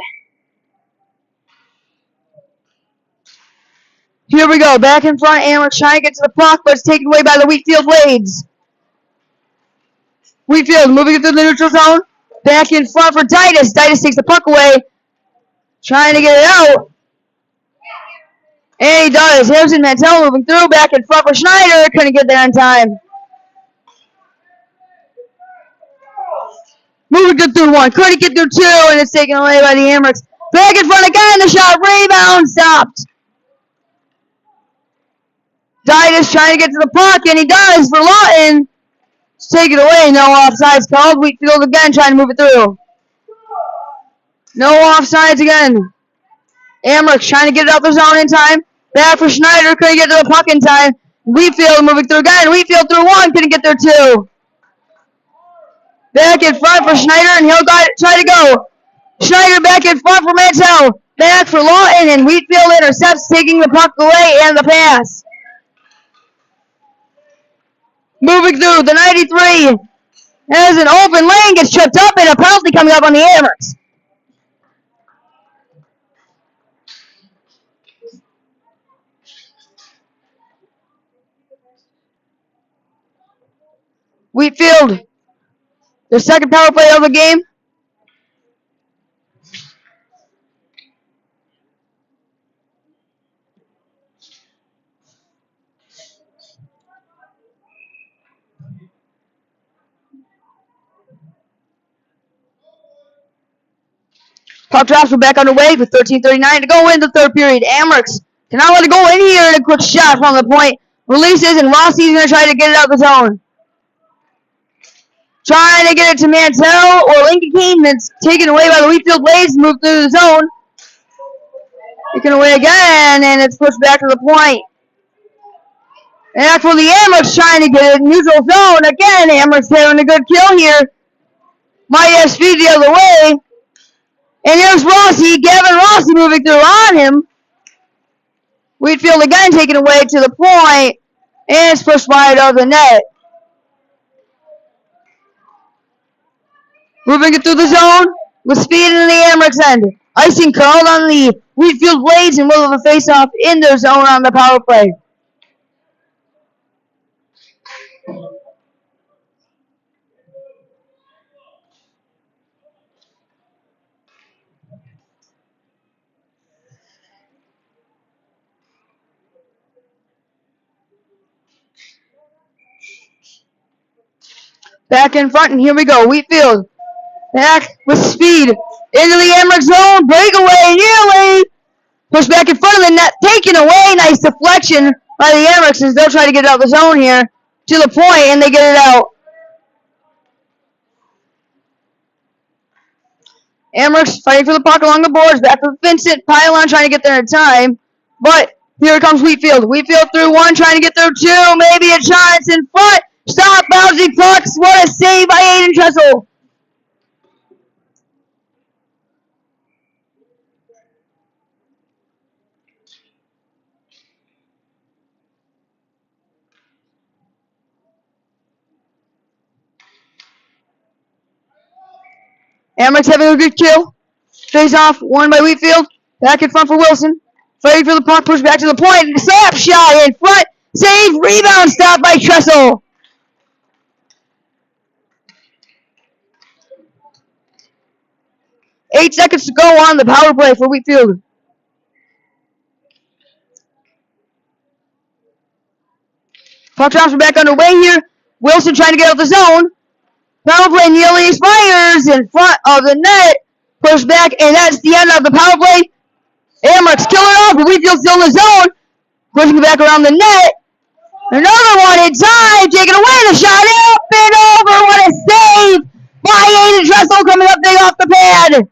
Here we go. Back in front. Amherst trying to get to the puck, but it's taken away by the Wheatfield Blades. Wheatfield moving it through the neutral zone. Back in front for Titus. Titus takes the puck away. Trying to get it out. And he does. Harrison Mantell moving through. Back in front for Schneider. Couldn't get there in time. Moving good through one. Couldn't get through two, and it's taken away by the Amherst. Back in front again. The shot. Rebound. Stopped. Didas trying to get to the puck, and he does for Lawton. Take it away. No offsides called. Wheatfield again trying to move it through. No offsides again. Amherst trying to get it out the zone in time. Back for Schneider. Couldn't get to the puck in time. Wheatfield moving through again. Wheatfield through one. Couldn't get there two. Back in front for Schneider, and he'll try to go. Schneider back in front for Mantell. Back for Lawton, and Wheatfield intercepts, taking the puck away and the pass. Moving through the 93. As an open lane gets tripped up, and a penalty coming up on the Amherst. Wheatfield, the second power play of the game. Puck drops are back underway with 13:39 to go in the third period. Amherst cannot let it go in here, and a quick shot from the point. Releases, and Rossi's going to try to get it out the zone. Trying to get it to Mantell or Lincoln King. That's taken away by the Wheatfield Blades. Move through the zone. Taken away again, and it's pushed back to the point. And that's for the Amherst trying to get it in neutral zone. Again, Amherst having a good kill here. Might have speed the other way. And here's Rossi. Gavin Rossi moving through on him. Wheatfield again taken away to the point. And it's pushed wide of the net. Moving it through the zone with speed into the Amherst end. Icing called on the Wheatfield Blades and will have a face-off in their zone on the power play. Back in front, and here we go. Wheatfield back with speed into the Amherst zone. Breakaway nearly. Pushed back in front of the net. Taken away. Nice deflection by the Amherst as they'll try to get it out of the zone here to the point, and they get it out. Amherst fighting for the puck along the boards. Back for Vincent. Pylon trying to get there in time. But here comes Wheatfield. Wheatfield through one, trying to get there two. Maybe a chance in front. Stop bouncing pucks. What a save by Aiden Tressel. Amherst having a good kill. Face off, won by Wheatfield. Back in front for Wilson. Fighting for the puck, push back to the point. Slap shot in front. Save, rebound, stop by Tressel. Eight seconds to go on the power play for Wheatfield. Puck drops are back underway here. Wilson trying to get out the zone. Power play nearly expires in front of the net. Push back, and that's the end of the power play. Amherst killing it off, but Wheatfield still in the zone. Pushing back around the net. Another one in time. Taking away the shot. Up and over. What a save by Aiden Tressel coming up big off the pad.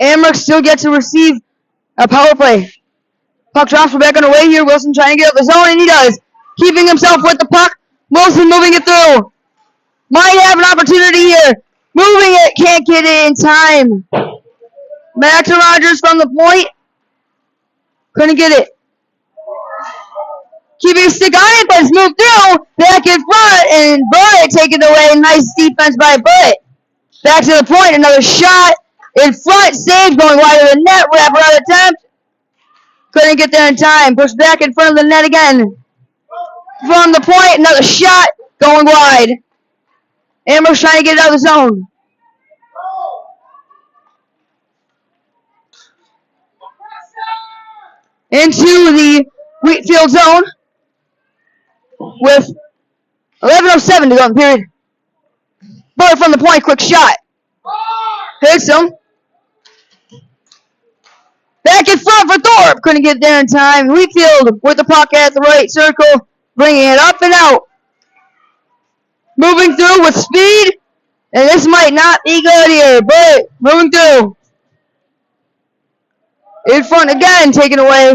Amherst still gets to receive a power play. Puck drops for back underway here. Wilson trying to get out the zone, and he does. Keeping himself with the puck. Wilson moving it through. Might have an opportunity here. Moving it, can't get it in time. Back to Rogers from the point. Couldn't get it. Keeping a stick on it, but it's moved through. Back in front, and Burritt taken away. Nice defense by Burritt. Back to the point, another shot. In front, save going wide of the net. Wraparound attempt. Couldn't get there in time. Pushed back in front of the net again. From the point, another shot going wide. Amherst trying to get it out of the zone. Into the Wheatfield zone with 11:07 to go in the period. Buller from the point, quick shot. Hits him. Back in front for Thorpe. Couldn't get there in time. Wheatfield with the puck at the right circle. Bringing it up and out. Moving through with speed. And this might not be good here, but moving through. In front again, taken away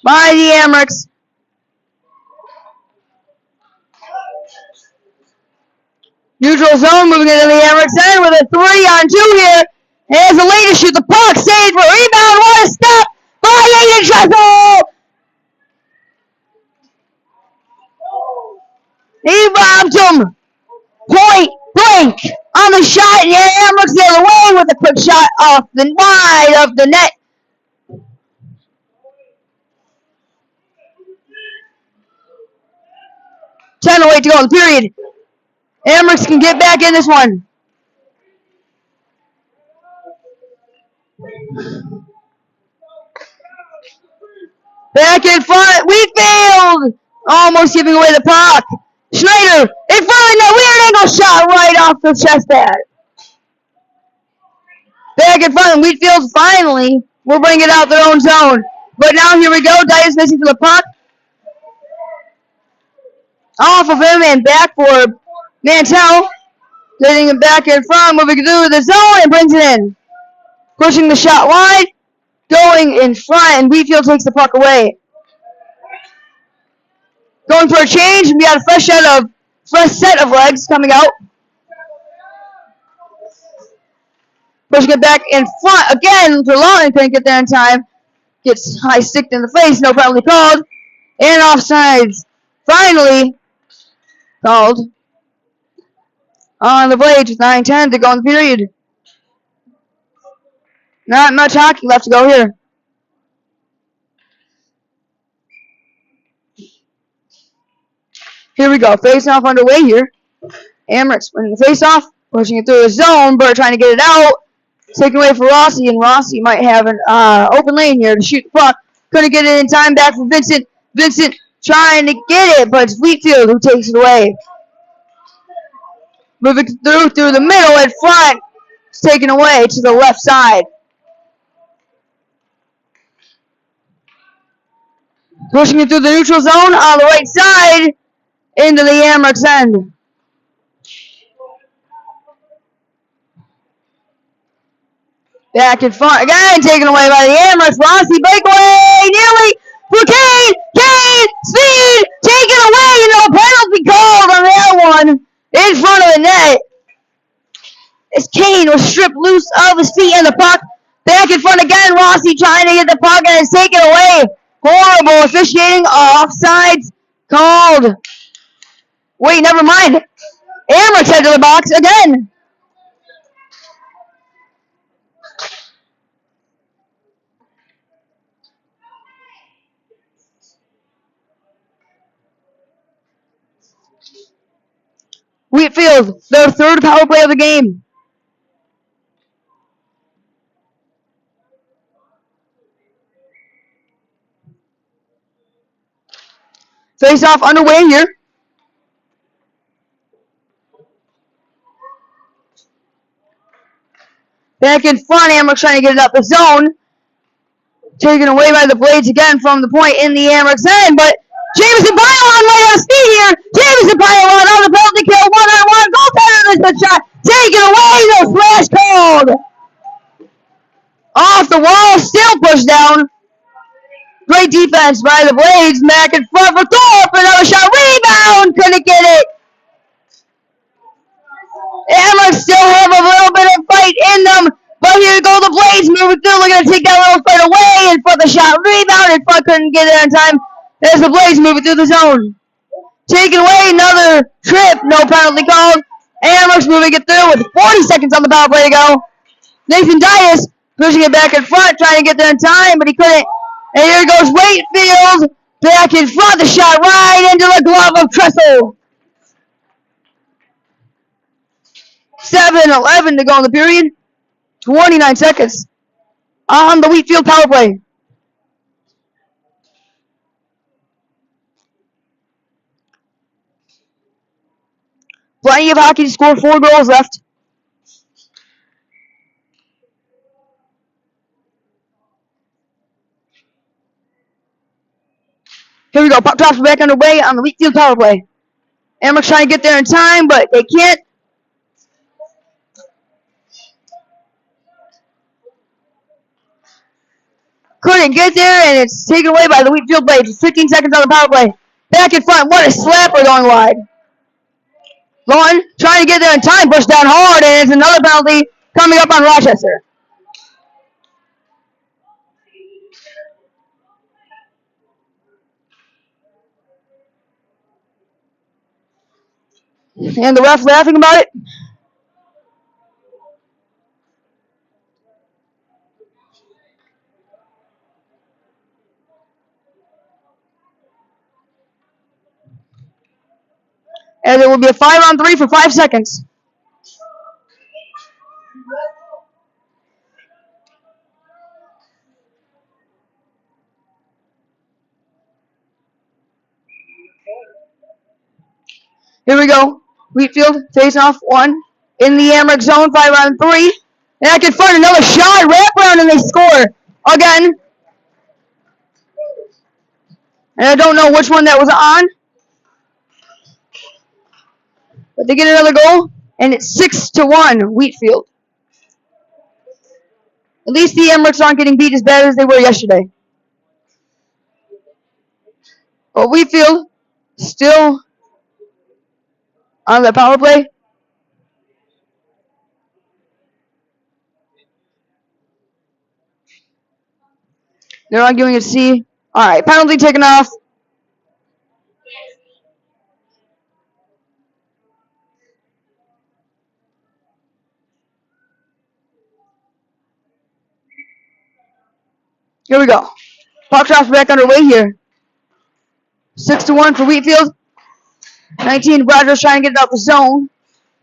by the Amherst. Neutral zone, moving into the Amherst end with a 3-on-2 here. Has a lane to shoot the puck, saved for a rebound. What a stop by Aiden Tressel! He robbed him. Point blank on the shot, and Amherst the other way with a quick shot off the wide of the net. Ten away to go in the period. Amherst can get back in this one. Back in front, Wheatfield! Almost giving away the puck. Schneider in front of the weird angle shot right off the chest pad. Back in front, and Wheatfield finally will bring it out their own zone. But now here we go, Dias missing for the puck. Off of him and back for Mantel. Getting it back in front, moving through the zone and brings it in. Pushing the shot wide, going in front, and Wheatfield takes the puck away. Going for a change, we got a fresh set of legs coming out. Pushing it back in front again for Lawton, couldn't get there in time. Gets high sticked in the face, no penalty called. And offsides finally called on the Blades with 9:10 to go in the period. Not much hockey left to go here. Here we go. Face-off underway here. Amherst winning the face-off. Pushing it through the zone. Burr trying to get it out. Taken away for Rossi. And Rossi might have an open lane here to shoot the puck. Couldn't get it in time. Back for Vincent. Vincent trying to get it. But it's Wheatfield who takes it away. Moving through the middle in front. It's taken away to the left side. Pushing it through the neutral zone on the right side into the Amherst end. Back in front again, taken away by the Amherst. Rossi breakaway, nearly for Kane. Kane, speed, taken away. No penalty called on that one in front of the net. As Kane was stripped loose of his feet and the puck. Back in front again, Rossi trying to get the puck and it's taken away. Horrible officiating, offsides called. Wait, never mind. Amherst head to the box again. Wheatfield, their third power play of the game. Face-off underway here. Back in front, Amherst trying to get it up the zone. Taken away by the Blades again from the point in the Amherst end, but Jameson Pylon right on speed here. Jameson Pylon on the penalty kill, one-on-one. Goaltender missed the shot. Taken away, no slash called. Off the wall, still pushed down. Great defense by the Blades. Back in front for Thorpe. Another shot. Rebound. Couldn't get it. Amherst still have a little bit of fight in them. But here go the Blades moving through. Looking to take that little fight away. In front of the shot. Rebound. In front. Couldn't get it in time. There's the Blades moving through the zone. Taken away. Another trip. No penalty called. Amherst moving it through with 40 seconds on the power play to go. Nathan Dias pushing it back in front. Trying to get there in time. But he couldn't. And here goes Wakefield. Back in front. The shot right into the glove of Tressel. 7:11 to go in the period. 29 seconds on the Wheatfield power play. Plenty of hockey to score. 4 goals left. Here we go. Puck drops back underway on the Wheatfield power play. Amherst trying to get there in time, but they can't. Couldn't get there, and it's taken away by the Wheatfield Blades. 15 seconds on the power play. Back in front. What a slapper going wide. Lauren trying to get there in time. Pushed down hard, and it's another penalty coming up on Rochester. And the ref laughing about it. And it will be a 5-on-3 for 5 seconds. Here we go. Wheatfield face off 1 in the Amherst zone. 5-on-3. And I can find another shot. Wrap around and they score again. And I don't know which one that was on. But they get another goal. And it's 6-1 Wheatfield. At least the Amherst aren't getting beat as bad as they were yesterday. But Wheatfield still on the power play. They're arguing at C. Alright, penalty taken off. Here we go. Puck drops back underway here. 6-1 for Wheatfield. 19 Rogers trying to get it out the zone.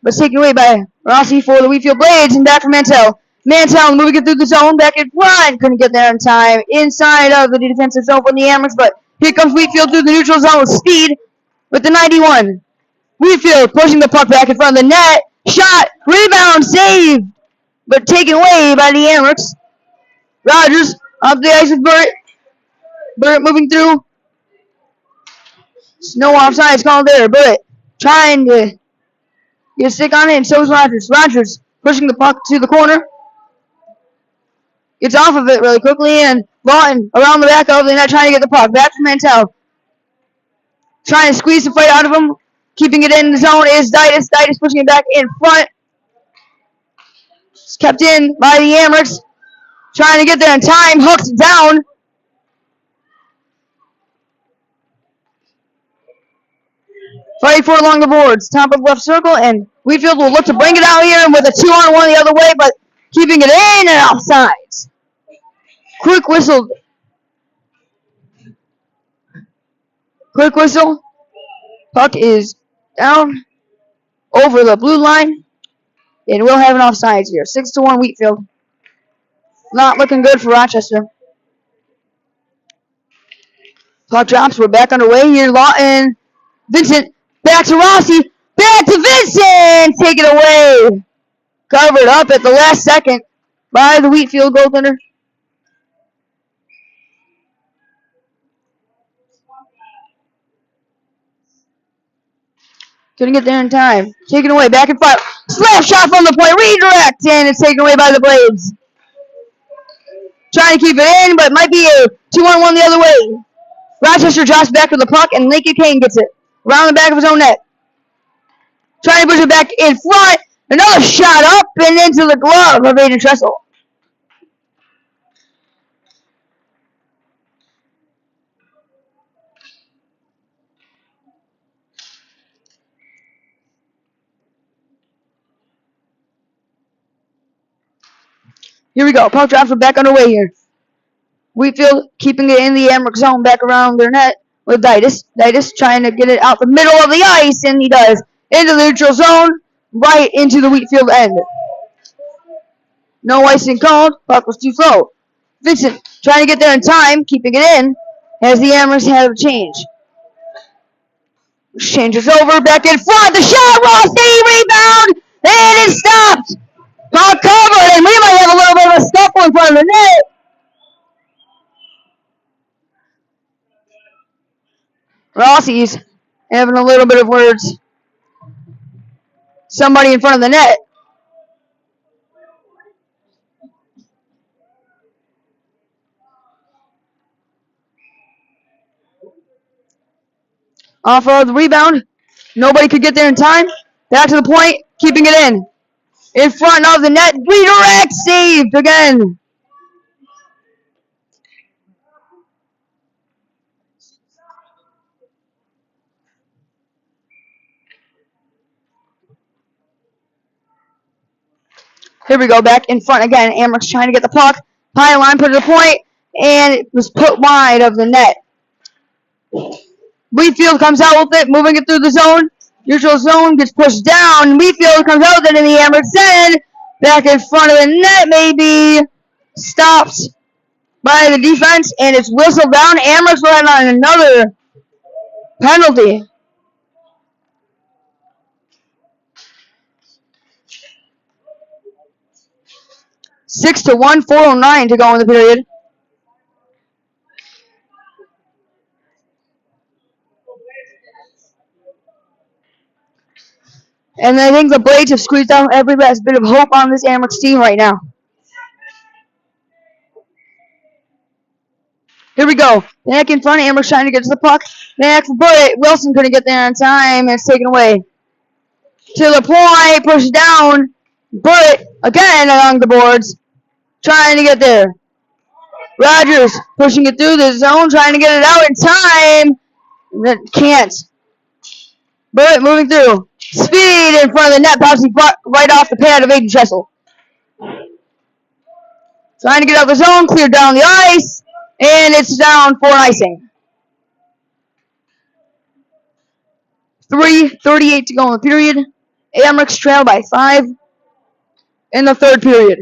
But it's taken away by Rossi for the Wheatfield Blades. And back for Mantell. Mantell moving it through the zone. Back in front. Couldn't get there in time. Inside of the defensive zone from the Amherst. But here comes Wheatfield through the neutral zone with speed with the 91. Wheatfield pushing the puck back in front of the net. Shot. Rebound. Save. But taken away by the Amherst. Rogers up the ice with Burt. Burt moving through. No offside called there. Burt trying to get a stick on it, and so is Rogers. Rogers pushing the puck to the corner. Gets off of it really quickly, and Lawton around the back of the net trying to get the puck. Back to Mantell. Trying to squeeze the fight out of him. Keeping it in the zone is Ditus. Ditus pushing it back in front. It's kept in by the Amherst. Trying to get there in time. Hooks down. Fighting for it along the boards. Top of left circle, and Wheatfield will look to bring it out here and with a 2-on-1 the other way, but keeping it in and offsides. Quick whistle. Quick whistle. Puck is down over the blue line, and we'll have an offsides here. 6-1 Wheatfield. Not looking good for Rochester. Puck drops. We're back underway here. Lawton. Vincent. Back to Rossi. Back to Vincent. Take it away. Covered up at the last second by the Wheatfield goaltender. Couldn't get there in time. Taken away. Back and front. Slap shot from the point. Redirect. And it's taken away by the Blades. Trying to keep it in, but might be a 2-on-1 the other way. Rochester drops back to the puck, and Lincoln Kane gets it. Around the back of his own net. Trying to push it back in front. Another shot up and into the glove of Aiden Tressel. Here we go. Puck drops are back underway here. Wheatfield keeping it in the Amherst zone back around their net with Ditus. Ditus trying to get it out the middle of the ice, and he does. Into the neutral zone, right into the Wheatfield end. No icing called. Puck was too slow. Vincent trying to get there in time, keeping it in as the Amherst have a change. Changes over, back in front. The shot, Rossi, rebound, and it's stopped. Puck covered, and we might have a little bit of a scuffle in front of the net. Rossi's having a little bit of words. Somebody in front of the net. Off of the rebound. Nobody could get there in time. Back to the point, keeping it in. In front of the net. Redirect, saved again. Here we go, back in front again. Amherst trying to get the puck. High line, put it to the point, and it was put wide of the net. Wheatfield comes out with it, moving it through the zone. Neutral zone gets pushed down. Wheatfield comes out with it in the Amherst end. Back in front of the net, maybe. Stopped by the defense, and it's whistled down. Amherst will have on another penalty. Six to 1, 4:09 to go in the period. And I think the Blades have squeezed out every last bit of hope on this Amherst team right now. Here we go. Back in front, Amherst trying to get to the puck. Back for Bullet. Wilson couldn't get there in time, and it's taken away. To the point, pushed down. Bullet again along the boards, trying to get there. Rogers pushing it through the zone, trying to get it out in time. That can't. Bullet moving through. Speed in front of the net, bouncing right off the pad of Aiden Chessel. Trying to get out the zone, cleared down the ice, and it's down for icing. 3:38 to go in the period. Amherst trail by 5 in the third period.